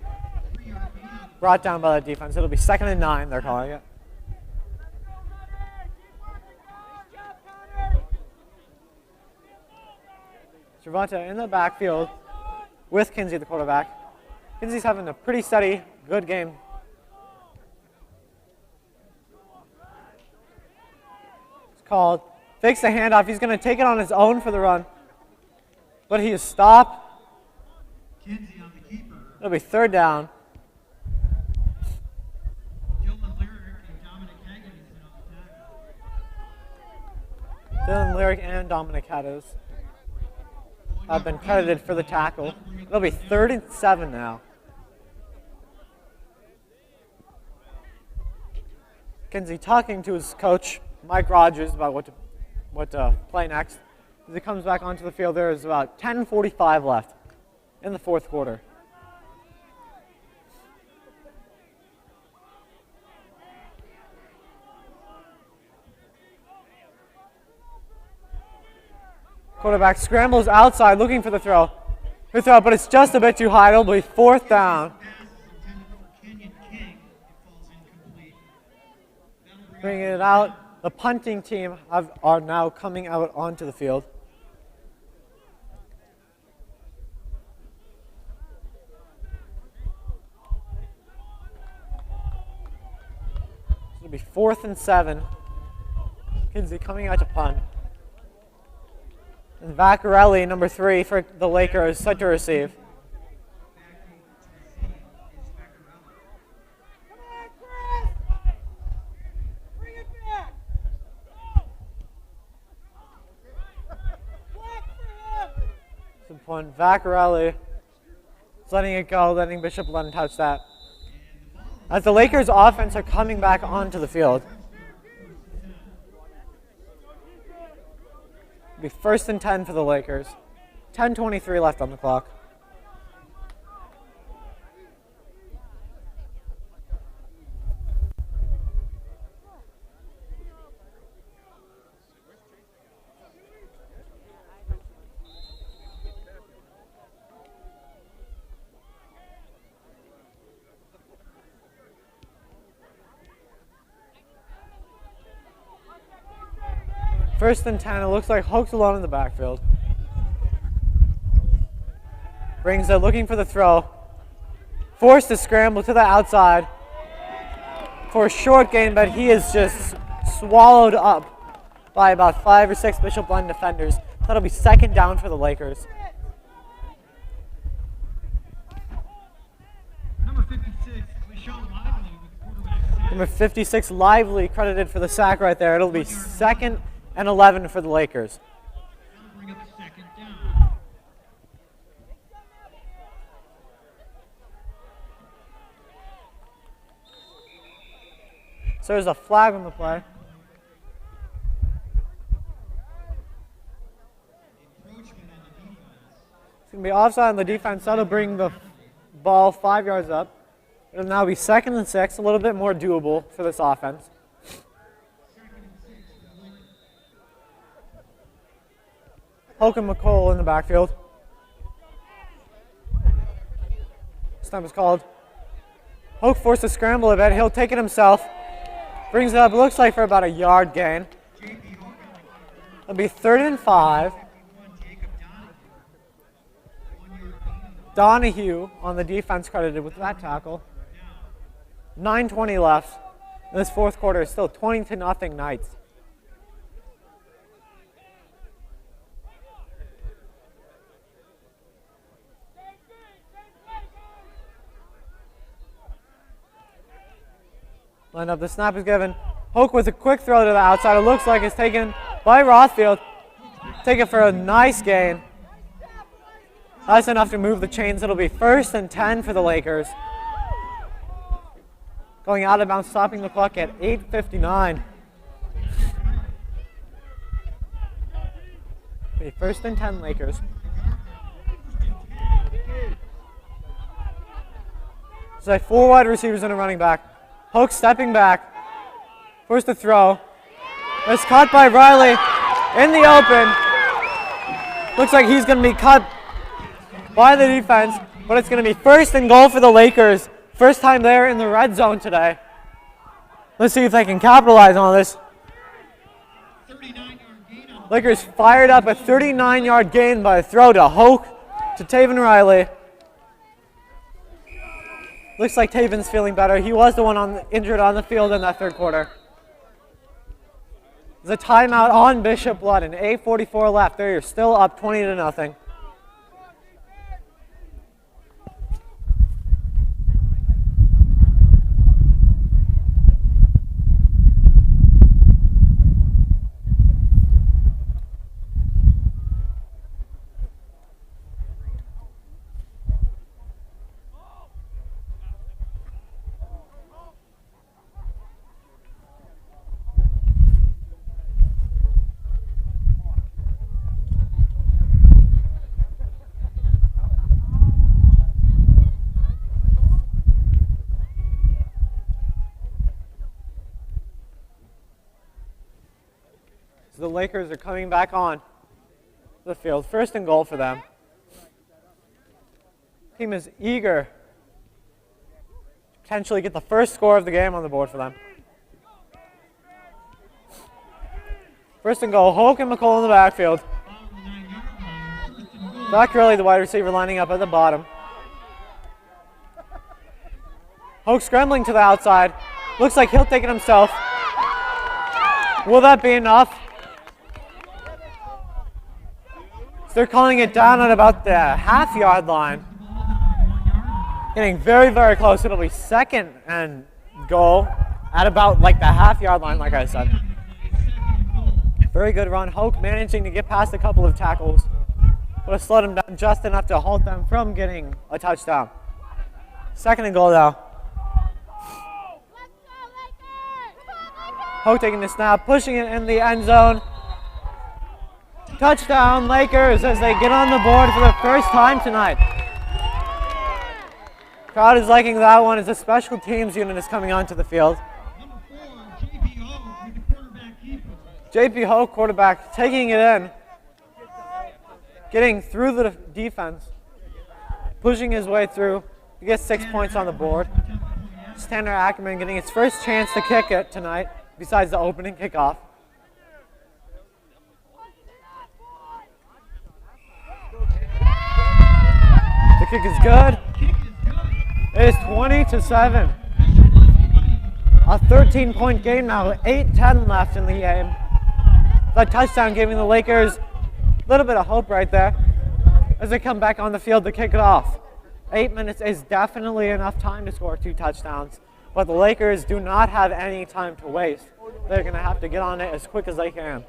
Brought down by the defense. It'll be 2nd and 9, they're calling it. Cervante in the backfield with Kinsey, the quarterback. Kinsey's having a pretty steady, good game. called. Fakes the handoff. He's going to take it on his own for the run. But he is stopped. Kinsey on the keeper. It'll be third down. Dylan Lyric and Dominic Hagen is in on the tackle. Dylan Lyric and Dominic Haddis have been credited for the tackle. It'll be 3rd and 7 now. Kinsey talking to his coach, Mike Rogers, about what to play next. As he comes back onto the field, there is about 10:45 left in the fourth quarter. Quarterback scrambles outside looking for the throw. Good throw, but it's just a bit too high. It'll be 4th down. Pass is intended for Kenyon King. It falls incomplete. That'll bring Bringing it out. The punting team are now coming out onto the field. It'll be 4th and 7. Kinsey coming out to punt. And Vaccarelli, number 3 for the Lakers, set to receive. Some point. Vaccarelli is letting it go, letting Bishop Ludden touch that. As the Lakers offense are coming back onto the field. It'll be 1st and 10 for the Lakers. 10:23 left on the clock. First and 10, it looks like Hoke's alone in the backfield. Brings it, looking for the throw. Forced to scramble to the outside for a short gain, but he is just swallowed up by about 5 or 6 Bishop Ludden defenders. That'll be 2nd down for the Lakers. number 56, LeSean Lively with quarterback sack. Number 56, Lively, credited for the sack right there. It'll be 2nd and 11 for the Lakers. That'll bring up 2nd down. So there's a flag on the play. Encroachment on the defense. It's going to be offside on the defense. That'll bring the ball 5 yards up. It'll now be 2nd and 6, a little bit more doable for this offense. 2nd and 6 for the Lakers. Hoke and McCall in the backfield. Snap is called. Hoke forced to scramble a bit. He'll take it himself. Brings it up, looks like for about a yard gain. JP Hoke on the keeper. It'll be 3rd and 5. 51, Jacob Donahue. 1 yard gain on the Donahue on the defense credited with that tackle. 9:20 left. In this fourth quarter, still 20-0 Knights. Line up, the snap is given. Hoke with a quick throw to the outside. It looks like it's taken by Rothfield. Take it for a nice gain. That's enough to move the chains. It'll be 1st and 10 for the Lakers. Going out of bounds, stopping the clock at 8:59. Be 1st and 10 Lakers. It's like 4 wide receivers and a running back. Hoke stepping back. Forced to throw. It's caught by Riley in the open. Looks like he's going to be cut by the defense, but it's going to be 1st and goal for the Lakers. First time there in the red zone today. Let's see if they can capitalize on this. 39-yard gain on Lakers fired up a 39-yard gain by a throw to Hoke to Taven Riley. Looks like Taven's feeling better. He was the one injured on the field in that third quarter. There's a timeout on Bishop Ludden. 8:44 left. They're still up 20-0. The Lakers are coming back on the field. First and goal for them. Team is eager to potentially get the first score of the game on the board for them. First and goal, Hoke and McCall in the backfield. Doc Curley, the wide receiver, lining up at the bottom. Hoke scrambling to the outside. Looks like he'll take it himself. Will that be enough? They're calling it down at about the half-yard line. Getting very, very close. It'll be second and goal at about like the half-yard line, like I said. Very good run. Hoke managing to get past a couple of tackles. Would have slowed them down just enough to halt them from getting a touchdown. Second and goal now. Hoke taking the snap, pushing it in the end zone. Touchdown Lakers as they get on the board for the first time tonight. Crowd is liking that one as the special teams unit is coming onto the field. JP Hoke, quarterback, taking it in. Getting through the defense. Pushing his way through. He gets 6 points on the board. Tanner Ackerman getting his first chance to kick it tonight, besides the opening kickoff. The kick is good. It is 20-7. A 13-point game now, 8:10 left in the game. That touchdown giving the Lakers a little bit of hope right there as they come back on the field to kick it off. 8 minutes is definitely enough time to score 2 touchdowns, but the Lakers do not have any time to waste. They're going to have to get on it as quick as they can.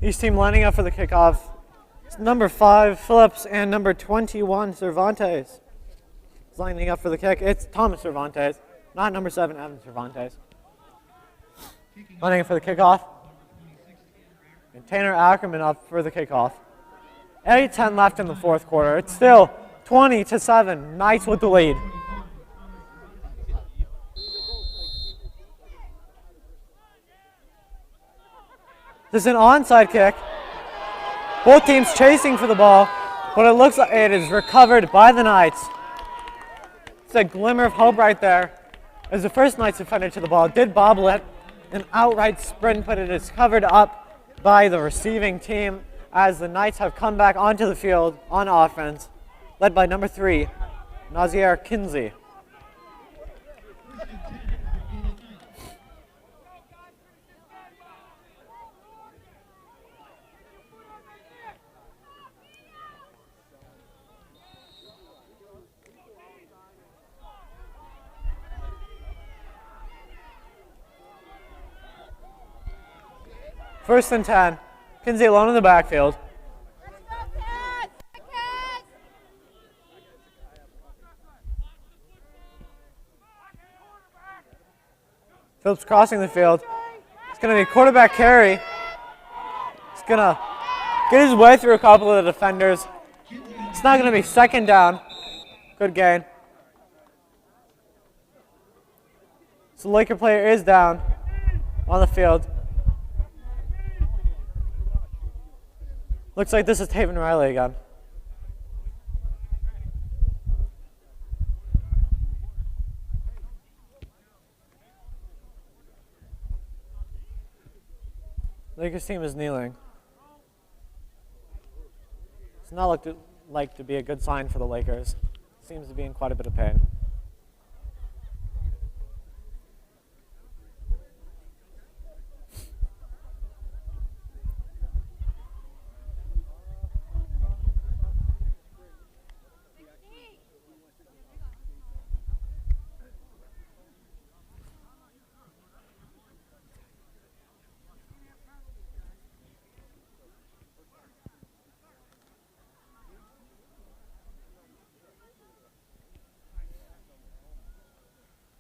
Each team lining up for the kickoff. It's number 5, Phillips, and number 21, Cervantes. Is lining up for the kick. It's Thomas Cervantes, not number 7, Evan Cervantes. Lining up for the kickoff. And Tanner Ackerman up for the kickoff. 8:10 left in the fourth quarter. It's still 20-7. Knights with the lead. This is an onside kick. Both teams chasing for the ball, but it looks like it is recovered by the Knights. It's a glimmer of hope right there. As the first Knights defender to the ball did bobble it, an outright sprint, but it is covered up by the receiving team as the Knights have come back onto the field on offense, led by number 3, Nazier Kinsey. First and 10. Kinsey alone in the backfield. Phillips crossing the field. It's going to be a quarterback carry. He's going to get his way through a couple of the defenders. It's not going to be second down. Good gain. So the Laker player is down on the field. Looks like this is Taven Riley again. Lakers team is kneeling. It's not like to be a good sign for the Lakers. Seems to be in quite a bit of pain.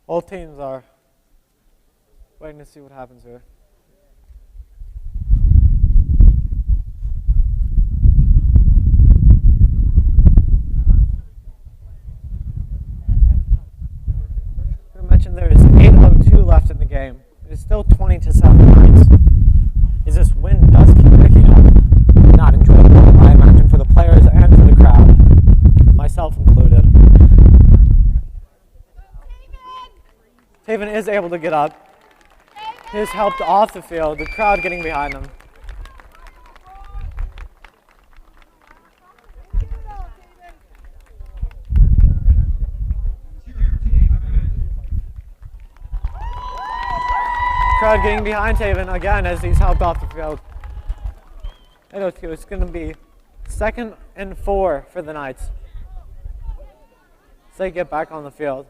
Both teams are waiting to see what happens here. I mentioned there is 8:02 left in the game. It is still 20-7. Is this wind does keep picking up? Not enjoyable, I imagine, for the players and for the crowd, myself included. Taven is able to get up. He is helped off the field, the crowd getting behind him. Crowd getting behind Taven again as he's helped off the field. 8:02, it's going to be 2nd and 4 for the Knights. So they get back on the field.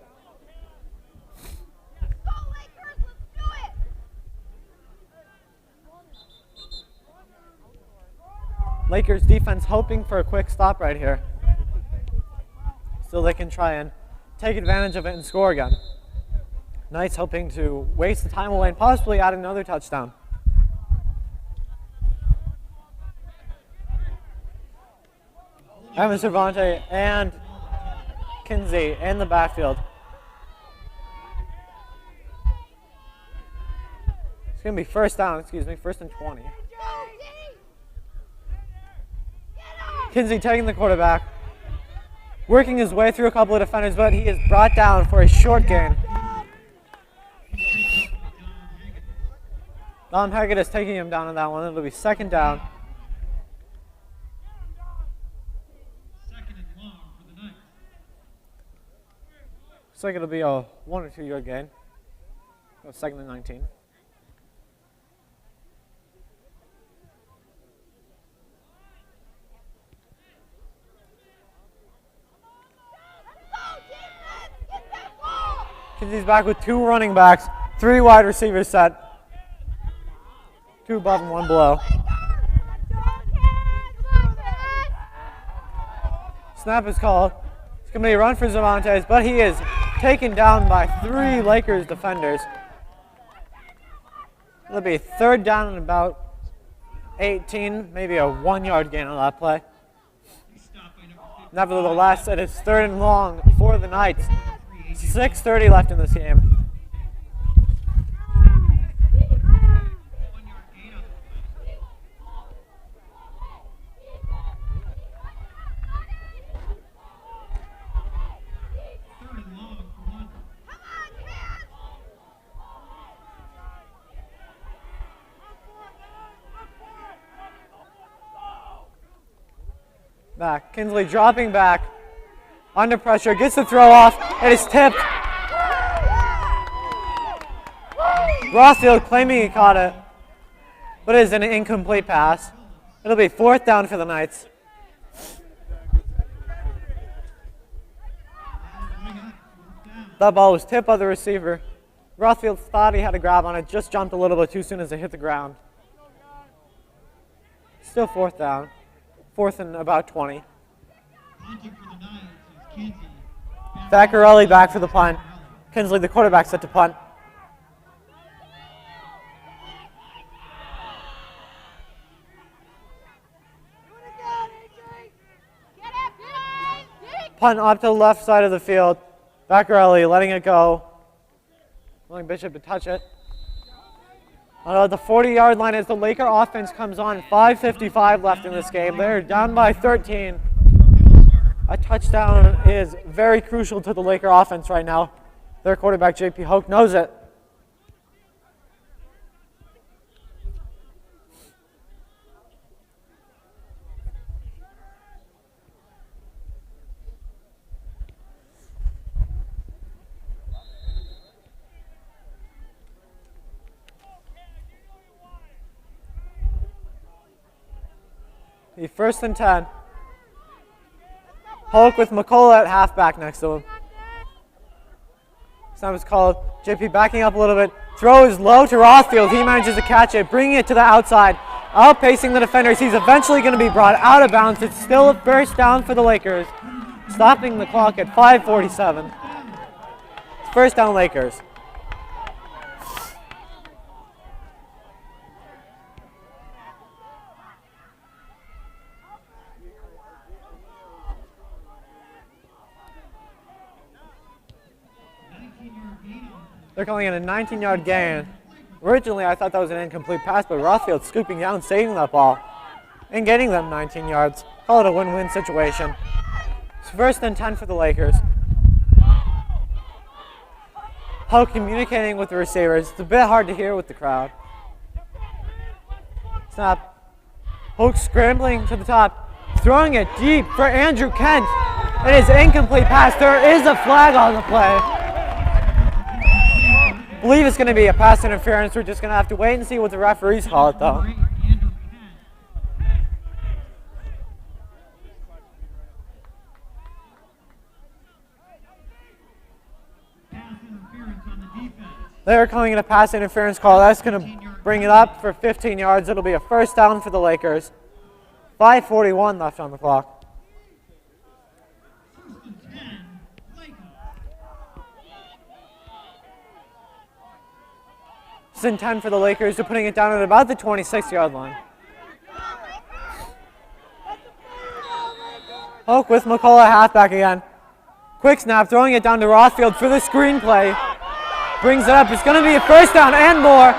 Lakers defense hoping for a quick stop right here, so they can try and take advantage of it and score again. Knights hoping to waste the time away and possibly add another touchdown. Evan Cervante and Kinsey in the backfield. It's going to be first and 20. Kinsey taking the quarterback, working his way through a couple of defenders, but he is brought down for a short gain. Dom Haggett is taking him down on that one. It'll be 2nd down. Second and long for the Knights. Looks like it'll be a 1 or 2 yard gain. 2nd and 19. Kinsey's back with 2 running backs, 3 wide receivers set. 2 above and 1 below. Snap is called. It's going to be a run for Cervantes, but he is taken down by 3 Lakers defenders. It'll be 3rd down and about 18, maybe a 1 yard gain on that play. Nevertheless, it is 3rd and long for the Knights. 6:30 left in this game. Back. Kinsley dropping back. Under pressure. Gets the throw off. It is tipped. Rossfield claiming he caught it, but it is an incomplete pass. It'll be 4th down for the Knights. That ball was tipped by the receiver. Rossfield thought he had a grab on it, just jumped a little bit too soon as it hit the ground. Still 4th down. 4th and about 20. Vaccarelli back for the punt. Kinsley, the quarterback, set to punt. Punt up to the left side of the field. Vaccarelli letting it go. Willing Bishop to touch it. The 40-yard line as the Laker offense comes on. 5:55 left in this game. They're down by 13. A touchdown is very crucial to the Laker offense right now. Their quarterback, J.P. Hoke, knows it. The 1st and 10. Hulk with McCullough at halfback next to him. Snap is called. JP backing up a little bit. Throw is low to Rothfield. He manages to catch it, bringing it to the outside. Outpacing the defenders. He's eventually going to be brought out of bounds. It's still a first down for the Lakers. Stopping the clock at 5:47. It's first down Lakers. They're calling it a 19-yard gain. Originally, I thought that was an incomplete pass, but Rothfield scooping down, saving that ball, and getting them 19 yards. Call it a win-win situation. It's 1st and 10 for the Lakers. Hoke communicating with the receivers. It's a bit hard to hear with the crowd. Snap. Hoke scrambling to the top, throwing it deep for Andrew Kent. It is incomplete pass. There is a flag on the play. I believe it's going to be a pass interference. We're just going to have to wait and see what the referees call it, though. They're calling it a pass interference call. That's going to bring it up for 15 yards. It'll be a first down for the Lakers. 5:41 left on the clock. And 10 for the Lakers. They're putting it down at about the 26-yard line. Hoke with McCullough halfback again. Quick snap, throwing it down to Rothfield for the screenplay. Brings it up. It's going to be a first down and more.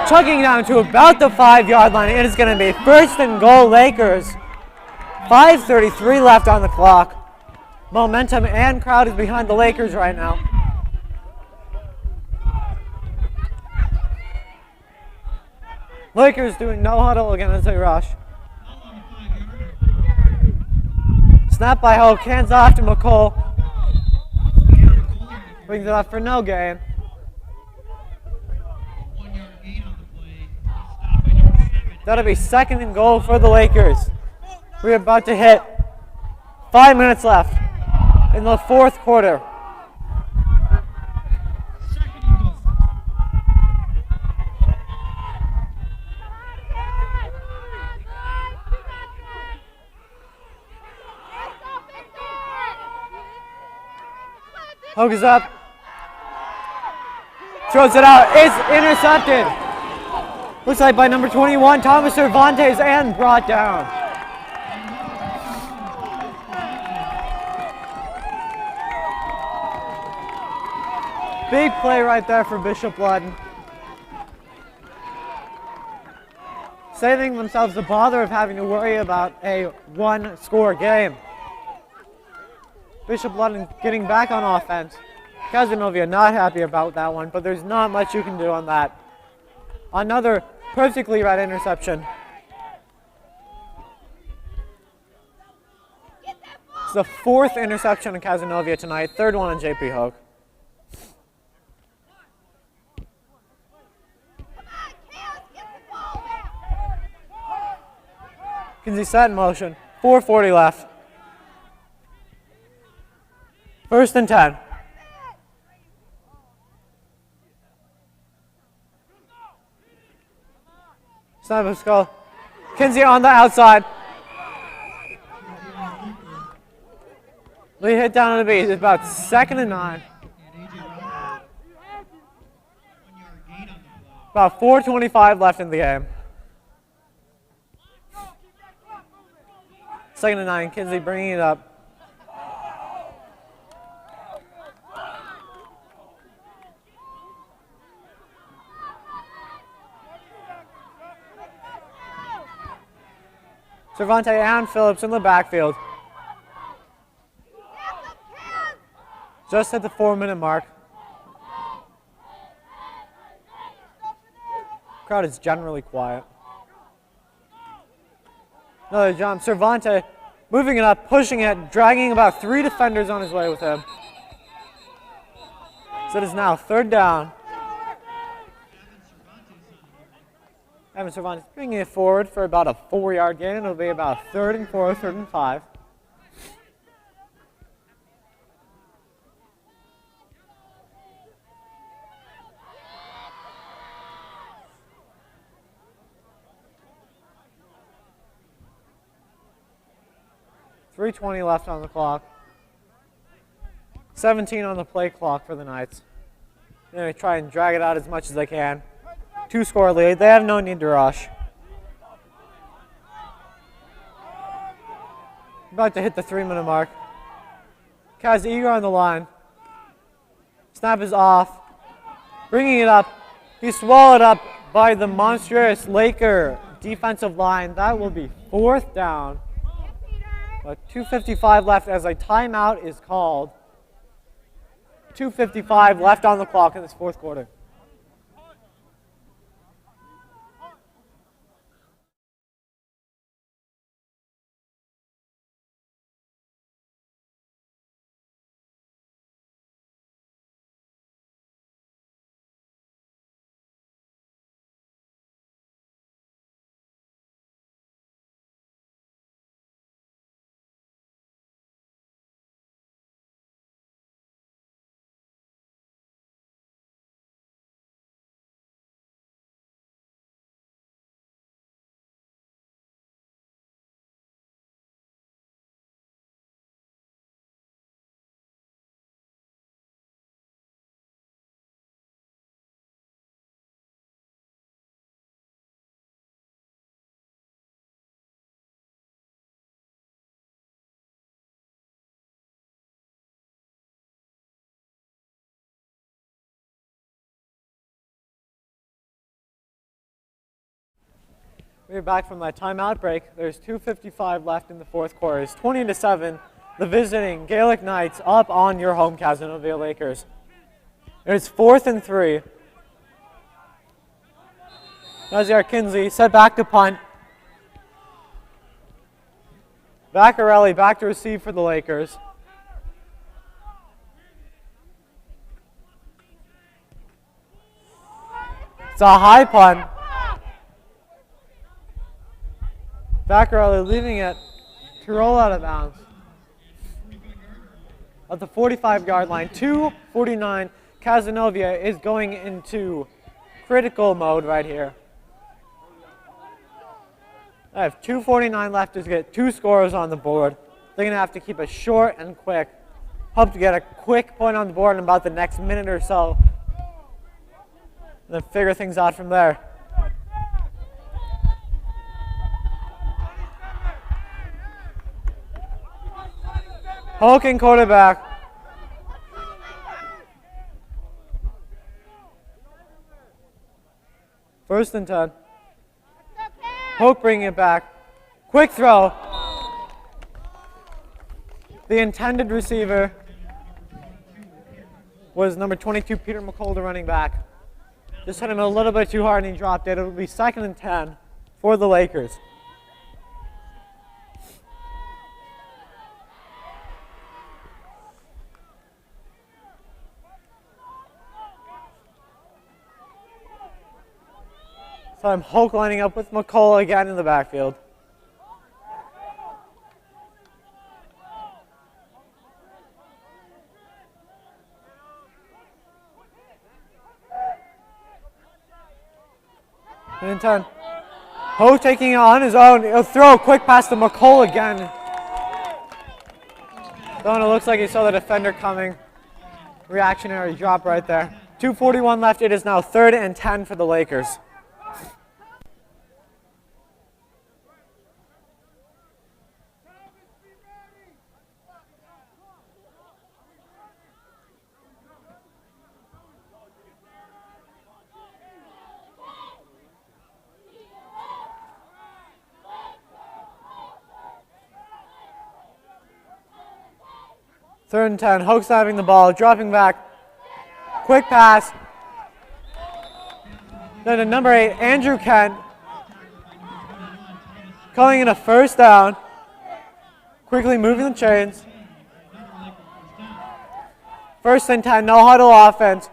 Chugging down to about the 5-yard line. It is going to be 1st and goal Lakers. 5:33 left on the clock. Momentum and crowd is behind the Lakers right now. Lakers doing no huddle again as they rush. Snap by Hoke, hands off to McCall. Brings it up for no gain. That'll be 2nd and goal for the Lakers. We're about to hit 5 minutes left in the 4th quarter. Hoke is up. Throws it out. It's intercepted. Looks like by number 21, Thomas Cervantes, and brought down. Big play right there for Bishop Ludden. Saving themselves the bother of having to worry about a 1-score game. Bishop Ludden getting back on offense. Cazenovia not happy about that one, but there's not much you can do on that. Another perfectly read interception. It's the 4th interception in Cazenovia tonight, 3rd one on JP Hoke. Kinsey set in motion, 4:40 left. 1st and 10. Snap of skull. Kinsey on the outside. We hit down on the beat. It's about 2nd and 9. About 4:25 left in the game. 2nd and 9. Kinsey bringing it up. Cervante and Phillips in the backfield. Just at the 4-minute mark. Crowd is generally quiet. Another jump. Cervante moving it up, pushing it, dragging about 3 defenders on his way with him. So it is now 3rd down. Evan Cervantes bringing it forward for about a 4-yard gain. It'll be about 3rd and 4, 3rd and 5. .320 left on the clock. 17 on the play clock for the Knights. They're going to try and drag it out as much as they can. 2-score lead. They have no need to rush. About to hit the 3-minute mark. Kaz eager on the line. Snap is off. Bringing it up. He's swallowed up by the monstrous Laker defensive line. That will be 4th down. But 2:55 left as a timeout is called. 2:55 left on the clock in this 4th quarter. We're back from that timeout break. There's 2:55 left in the 4th quarter. It's 20-7. The visiting Gaelic Knights up on your home Cazenovia Lakers. It's 4th and 3. Naziar Kinsey set back to punt. Vaccarelli back to receive for the Lakers. It's a high punt. Vaccarelli leaving it to roll out of bounds at the 45-yard line. 2:49. Cazenovia is going into critical mode right here. I have 2:49 left to get 2 scores on the board. They're going to have to keep it short and quick. Hope to get a quick point on the board in about the next minute or so. And then figure things out from there. Hulking quarterback. First and 10. Hoke bringing it back. Quick throw. The intended receiver was number 22, Peter McCulder, running back. Just hit him a little bit too hard and he dropped it. It will be 2nd and 10 for the Lakers. So I'm Hulk lining up with McCullough again in the backfield. And 10. Ho taking it on his own. He'll throw a quick pass to McCullough again. Though it looks like he saw the defender coming. Reactionary drop right there. 2:41 left. It is now 3rd and 10 for the Lakers. 3rd and 10. Hoke's having the ball, dropping back. Quick pass. Then to number 8, Andrew Kent. Calling in a 1st down. Quickly moving the chains. 1st and 10, no huddle offense.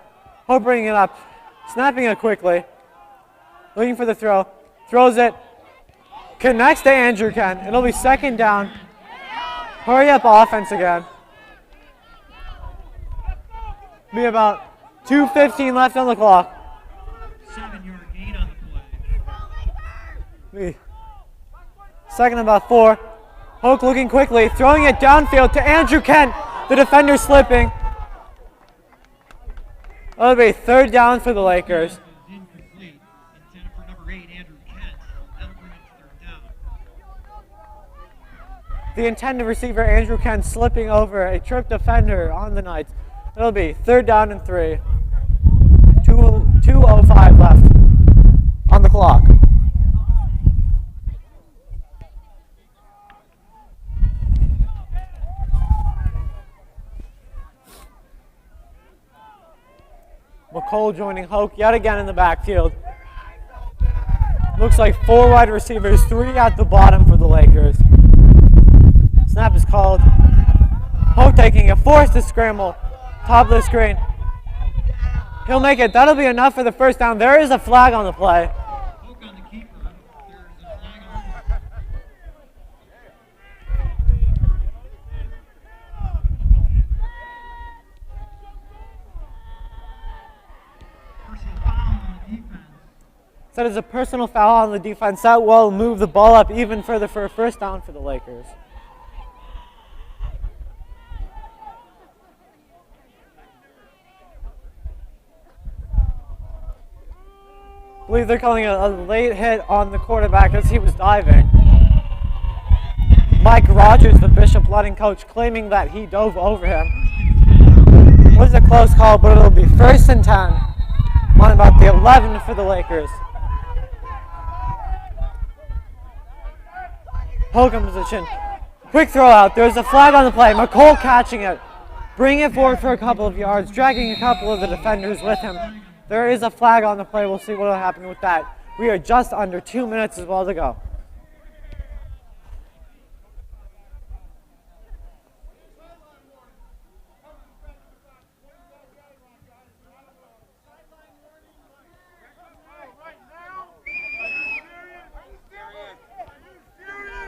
Hope bringing it up. Snapping it quickly. Looking for the throw. Throws it. Connects to Andrew Kent. It'll be 2nd down. Hurry up offense again. Be about 2:15 left on the clock. 7-yard gain on the play. Be 2nd and about 4. Hoke looking quickly, throwing it downfield to Andrew Kent. The defender slipping. That'll be 3rd down for the Lakers. Incomplete. Intended for number 8, Andrew Kent. That'll bring it to 3rd down. The intended receiver, Andrew Kent, slipping over a tripped defender on the Knights. It'll be 3rd down and 3. 2:05 left on the clock. McCole joining Hoke yet again in the backfield. Looks like 4 wide receivers, 3 at the bottom for the Lakers. Snap is called. Hoke taking it, forced to scramble. Top of the screen. He'll make it. That'll be enough for the 1st down. There is a flag on the play. Hoke on the keeper. There's a flag on personal foul on the defense. That is a personal foul on the defense. That will move the ball up even further for a 1st down for the Lakers. I believe they're calling a late hit on the quarterback as he was diving. Mike Rogers, the Bishop Ludden coach, claiming that he dove over him. It was a close call, but it'll be 1st and 10 on about the 11 for the Lakers. Hoke in position. Quick throw out. There's a flag on the play. McCole catching it. Bringing it forward for a couple of yards, dragging a couple of the defenders with him. There is a flag on the play. We'll see what will happen with that. We are just under 2 minutes as well to go.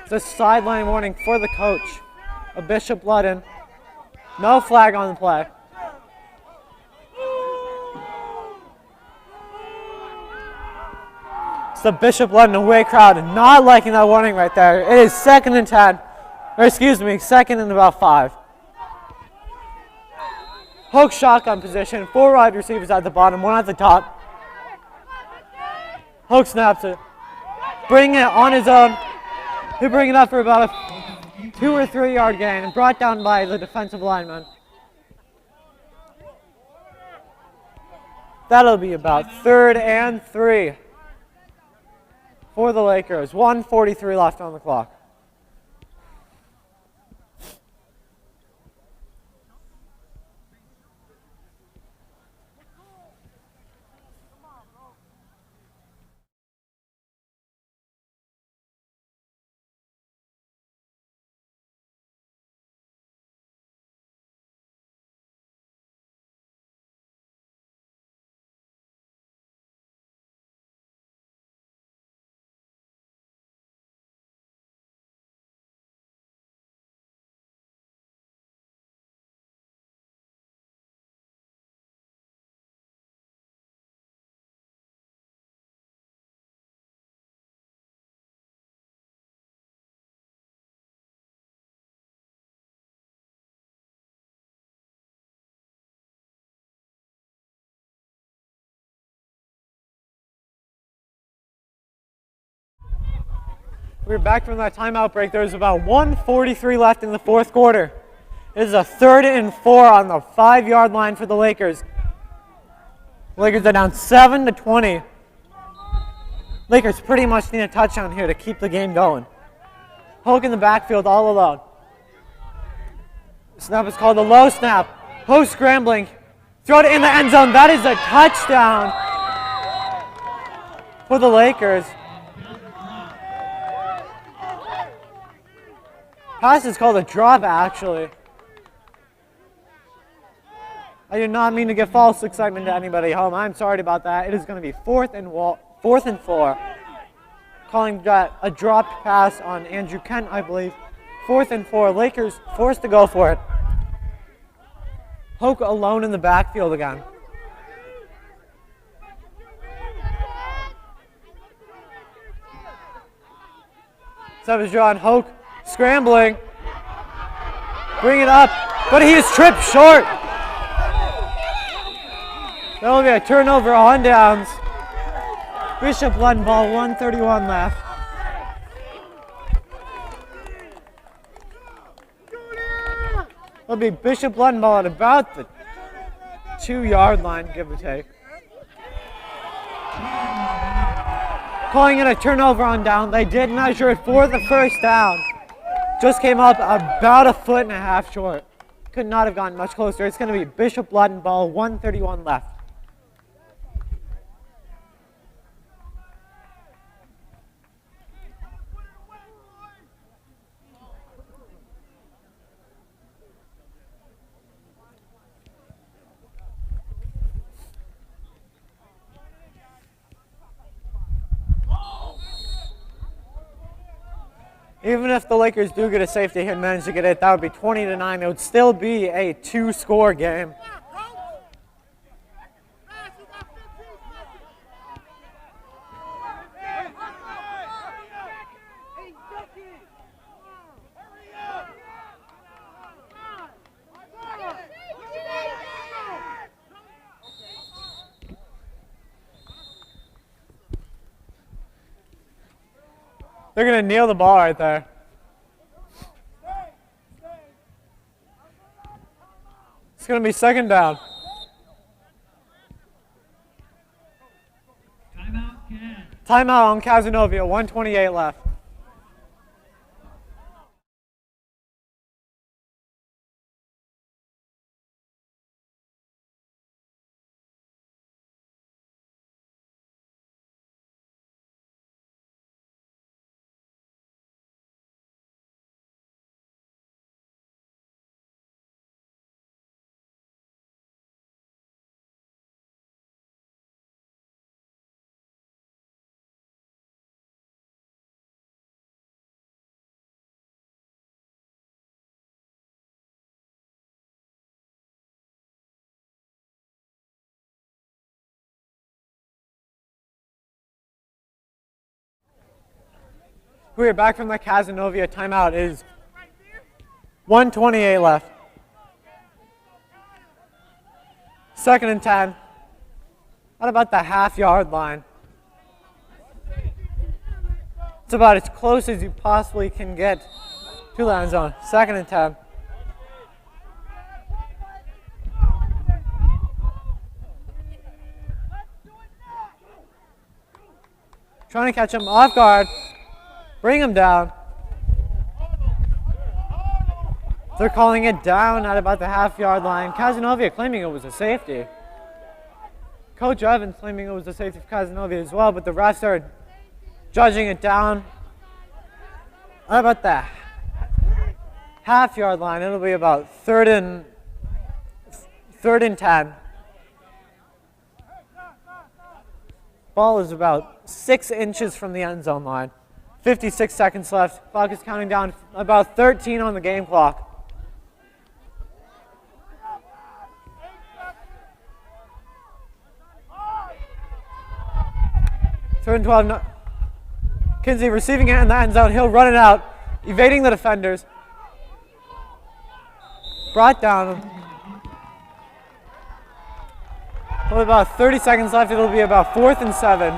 It's a sideline warning for the coach of Bishop Ludden. No flag on the play. It's the Bishop Ludden away crowd not liking that warning right there. It is 2nd and 10. Or excuse me, 2nd and about 5. Hoke shotgun position. 4 wide receivers at the bottom, 1 at the top. Hoke snaps it. Bringing it on his own. He'll bring it up for about a 2 or 3 yard gain and brought down by the defensive lineman. That'll be about 3rd and 3 for the Lakers. 1:43 left on the clock. We're back from that timeout break. There's about 1:43 left in the 4th quarter. It is a 3rd and 4 on the 5 yard line for the Lakers. Lakers are down 7-20. Lakers pretty much need a touchdown here to keep the game going. Hoke in the backfield all alone. Snap is called a low snap. Hook scrambling. Throw it in the end zone. That is a touchdown for the Lakers. Pass is called a drop, actually. I do not mean to give false excitement to anybody home. I'm sorry about that. It is going to be fourth and 4. Calling that a dropped pass on Andrew Kent, I believe. 4th and 4. Lakers forced to go for it. Hoke alone in the backfield again. Savage John Hoke scrambling. Bring it up, but he is tripped short. That will be a turnover on downs. Bishop Ludden ball, 1:31 left. It'll be Bishop Ludden ball at about the 2-yard line, give or take. Calling it a turnover on down. They did measure it for the first down. Just came up about 1.5 feet short. Could not have gotten much closer. It's going to be Bishop Ludden ball, 1:31 left. Even if the Lakers do get a safety and manage to get it, that would be 20-9. It would still be a 2-score game. They're going to kneel the ball right there. It's going to be second down. Timeout on Cazenovia, 1:28 left. We are back from the Cazenovia timeout. It is 1:28 left. 2nd and 10. At about the half-yard line. It's about as close as you possibly can get to the end zone. 2nd and 10. Trying to catch him off guard. Bring him down. They're calling it down at about the half-yard line. Cazenovia claiming it was a safety. Coach Evans claiming it was a safety for Cazenovia as well, but the refs are judging it down at about the half-yard line. It'll be about third and 10. Ball is about 6 inches from the end zone line. 56 seconds left. Clock is counting down. About 13 on the game clock. Third and 12. No. Kinsey receiving it in the end zone. He'll run it out, evading the defenders. Brought down. With about 30 seconds left, it'll be about 4th and 7.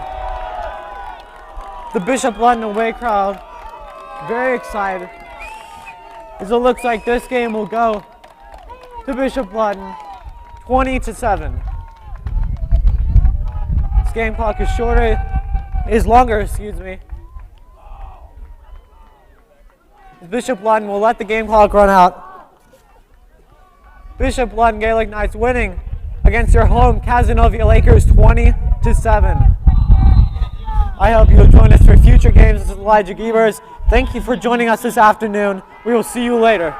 The Bishop Ludden away crowd, very excited, as it looks like this game will go to Bishop Ludden, 20-7. This game clock is longer, excuse me. Bishop Ludden will let the game clock run out. Bishop Ludden Gaelic Knights winning against your home Cazenovia Lakers 20-7. I hope you'll join us for future games. This is Elijah Giebers. Thank you for joining us this afternoon. We will see you later.